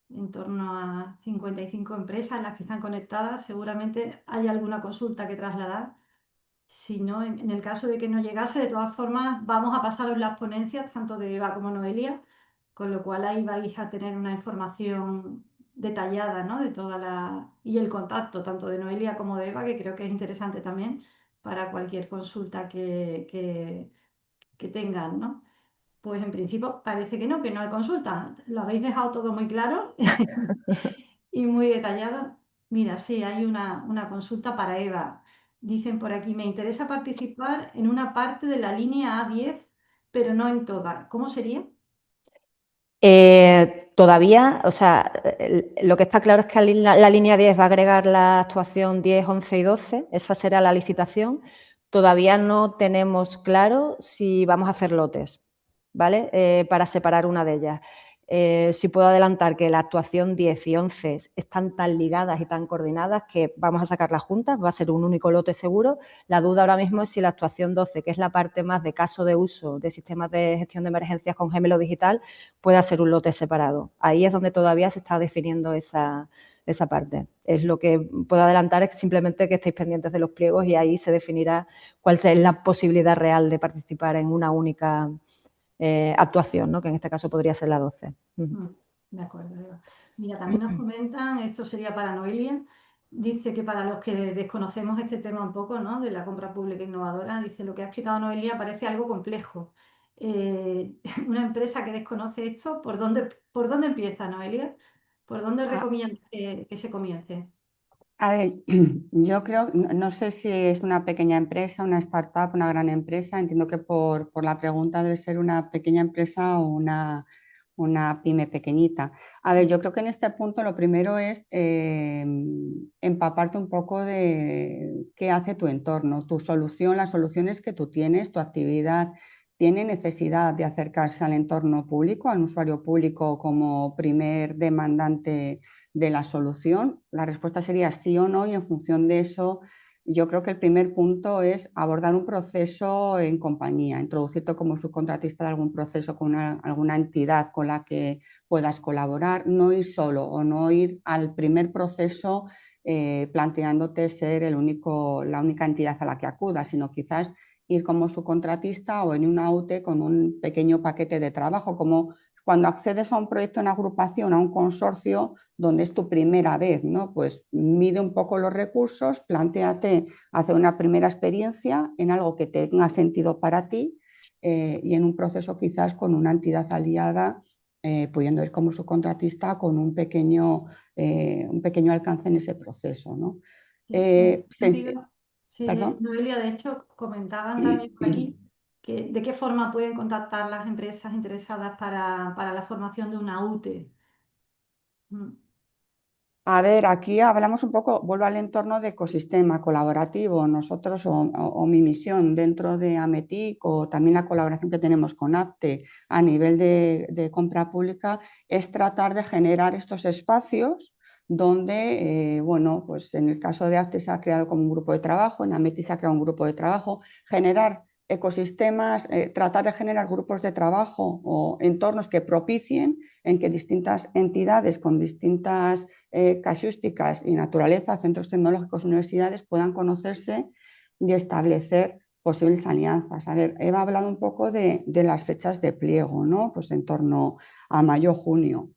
en torno a 55 empresas las que están conectadas. Seguramente hay alguna consulta que trasladar. Si no, en el caso de que no llegase, de todas formas, vamos a pasaros las ponencias, tanto de Eva como Noelia, con lo cual ahí vais a tener una información detallada, ¿no?, de toda y el contacto tanto de Noelia como de Eva, que creo que es interesante también para cualquier consulta que tengan, ¿no? Pues en principio parece que no hay consulta. Lo habéis dejado todo muy claro y muy detallado. Mira, sí, hay una consulta para Eva. Dicen por aquí, me interesa participar en una parte de la línea A10, pero no en toda. ¿Cómo sería? Todavía, o sea, lo que está claro es que la línea 10 va a agregar la actuación 10, 11 y 12, esa será la licitación. Todavía no tenemos claro si vamos a hacer lotes, ¿vale? Para separar una de ellas. Sí puedo adelantar que la actuación 10 y 11 están tan ligadas y tan coordinadas que vamos a sacarlas juntas, va a ser un único lote seguro. La duda ahora mismo es si la actuación 12, que es la parte más de caso de uso de sistemas de gestión de emergencias con Gemelo Digital, pueda ser un lote separado. Ahí es donde todavía se está definiendo esa parte. Es lo que puedo adelantar, es simplemente que estéis pendientes de los pliegos y ahí se definirá cuál es la posibilidad real de participar en una única actuación, ¿no?, que en este caso podría ser la 12. De acuerdo, Eva. Mira, también nos comentan, esto sería para Noelia, dice que para los que desconocemos este tema un poco, ¿no?, de la compra pública innovadora, dice, lo que ha explicado Noelia parece algo complejo. Una empresa que desconoce esto, ¿por dónde empieza, Noelia? ¿Por dónde recomienda que se comience? A ver, yo creo, no sé si es una pequeña empresa, una startup, una gran empresa. Entiendo que por la pregunta debe ser una pequeña empresa o una pyme pequeñita. A ver, yo creo que en este punto lo primero es empaparte un poco de qué hace tu entorno, tu solución, las soluciones que tú tienes, tu actividad. ¿Tiene necesidad de acercarse al entorno público, al usuario público como primer demandante de la solución? La respuesta sería sí o no, y en función de eso yo creo que el primer punto es abordar un proceso en compañía, introducirte como subcontratista de algún proceso con alguna entidad con la que puedas colaborar, no ir solo o no ir al primer proceso planteándote ser la única entidad a la que acudas, sino quizás ir como subcontratista o en una UTE con un pequeño paquete de trabajo, como cuando accedes a un proyecto en agrupación, a un consorcio, donde es tu primera vez, ¿no? Pues mide un poco los recursos, plantéate hacer una primera experiencia en algo que tenga sentido para ti y en un proceso quizás con una entidad aliada, pudiendo ir como subcontratista con un pequeño alcance en ese proceso, ¿no? Sí, en ese sentido, sí, Perdón. Noelia, de hecho, comentaban también por aquí que de qué forma pueden contactar las empresas interesadas para la formación de una UTE. Mm, A ver, aquí hablamos un poco, vuelvo al entorno de ecosistema colaborativo, nosotros o mi misión dentro de Ametic o también la colaboración que tenemos con APTE a nivel de compra pública es tratar de generar estos espacios donde, bueno, pues en el caso de APTE se ha creado como un grupo de trabajo, en Ametic se ha creado un grupo de trabajo, generar ecosistemas, tratar de generar grupos de trabajo o entornos que propicien en que distintas entidades con distintas casuísticas y naturaleza, centros tecnológicos, universidades puedan conocerse y establecer posibles alianzas. A ver, Eva ha hablado un poco de las fechas de pliego, ¿no? Pues en torno a mayo, junio.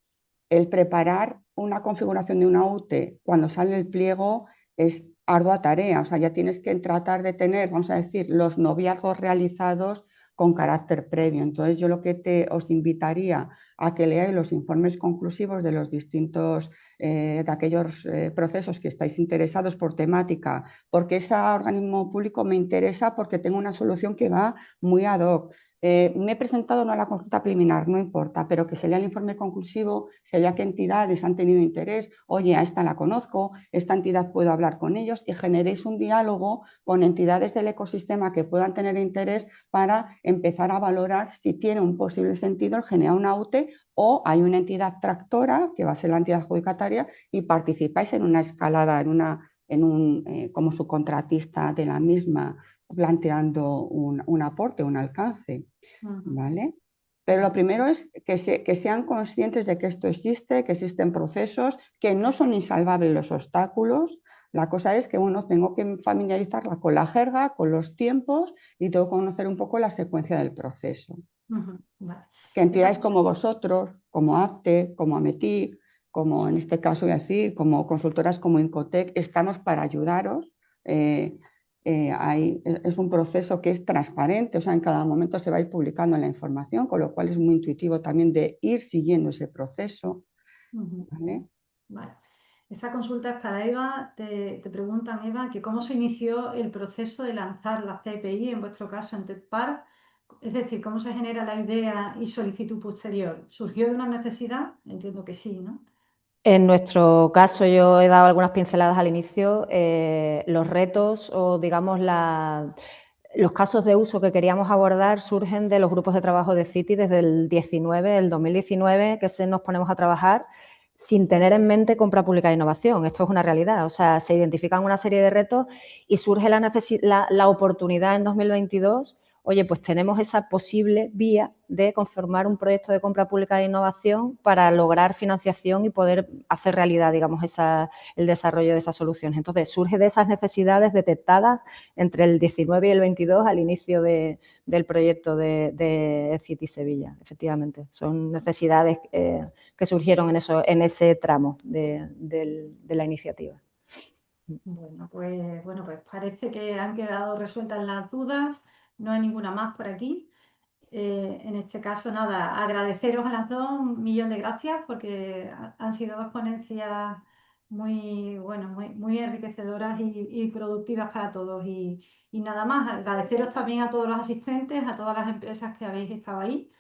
El preparar una configuración de una UTE cuando sale el pliego es ardua tarea, o sea, ya tienes que tratar de tener, vamos a decir, los noviazgos realizados con carácter previo. Entonces, yo lo que os invitaría a que leáis los informes conclusivos de los distintos, de aquellos procesos que estáis interesados por temática, porque ese organismo público me interesa porque tengo una solución que va muy ad hoc. Me he presentado no a la consulta preliminar, no importa, pero que se lea el informe conclusivo, se vea qué entidades han tenido interés, oye, a esta la conozco, esta entidad puedo hablar con ellos y generéis un diálogo con entidades del ecosistema que puedan tener interés para empezar a valorar si tiene un posible sentido el generar una UTE o hay una entidad tractora, que va a ser la entidad adjudicataria, y participáis en una escalada, como subcontratista de la misma, planteando un aporte, un alcance. ujú. ¿Vale? Pero lo primero es que sean conscientes de que esto existe, que existen procesos, que no son insalvables los obstáculos. La cosa es que, bueno, tengo que familiarizarla con la jerga, con los tiempos y tengo que conocer un poco la secuencia del proceso. Ujú, vale. Que Esa entidades cons- como vosotros, como APTE, como Ametic, como en este caso voy a decir, como consultoras como Incotec, estamos para ayudaros. Eh, es un proceso que es transparente, o sea, en cada momento se va a ir publicando la información, con lo cual es muy intuitivo también de ir siguiendo ese proceso. ujú, ¿Vale? vale. Esta consulta es para Eva. Te preguntan, Eva, que cómo se inició el proceso de lanzar la CPI, en vuestro caso en TEDPAR. Es decir, cómo se genera la idea y solicitud posterior. ¿Surgió de una necesidad? Entiendo que sí, ¿no? En nuestro caso, yo he dado algunas pinceladas al inicio. Los retos o, digamos, los casos de uso que queríamos abordar surgen de los grupos de trabajo de CITI desde el 2019, que nos ponemos a trabajar sin tener en mente compra pública e innovación. Esto es una realidad. O sea, se identifican una serie de retos y surge la oportunidad en 2022. Oye, pues tenemos esa posible vía de conformar un proyecto de compra pública e innovación para lograr financiación y poder hacer realidad, digamos, el desarrollo de esas soluciones. Entonces, surge de esas necesidades detectadas entre el 19 y el 22 al inicio del proyecto de City Sevilla, efectivamente. Son necesidades que surgieron en ese tramo de la iniciativa. Bueno, pues parece que han quedado resueltas las dudas. No hay ninguna más por aquí. En este caso, nada, agradeceros a las dos un millón de gracias porque han sido dos ponencias muy, bueno, muy enriquecedoras y productivas para todos. Y nada más, agradeceros también a todos los asistentes, a todas las empresas que habéis estado ahí.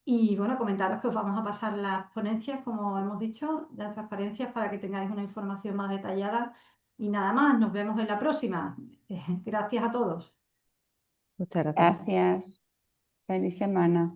Y bueno, comentaros que os vamos a pasar las ponencias, como hemos dicho, las transparencias para que tengáis una información más detallada. Y nada más, nos vemos en la próxima. Gracias a todos. Muchas gracias. Gracias. Feliz semana.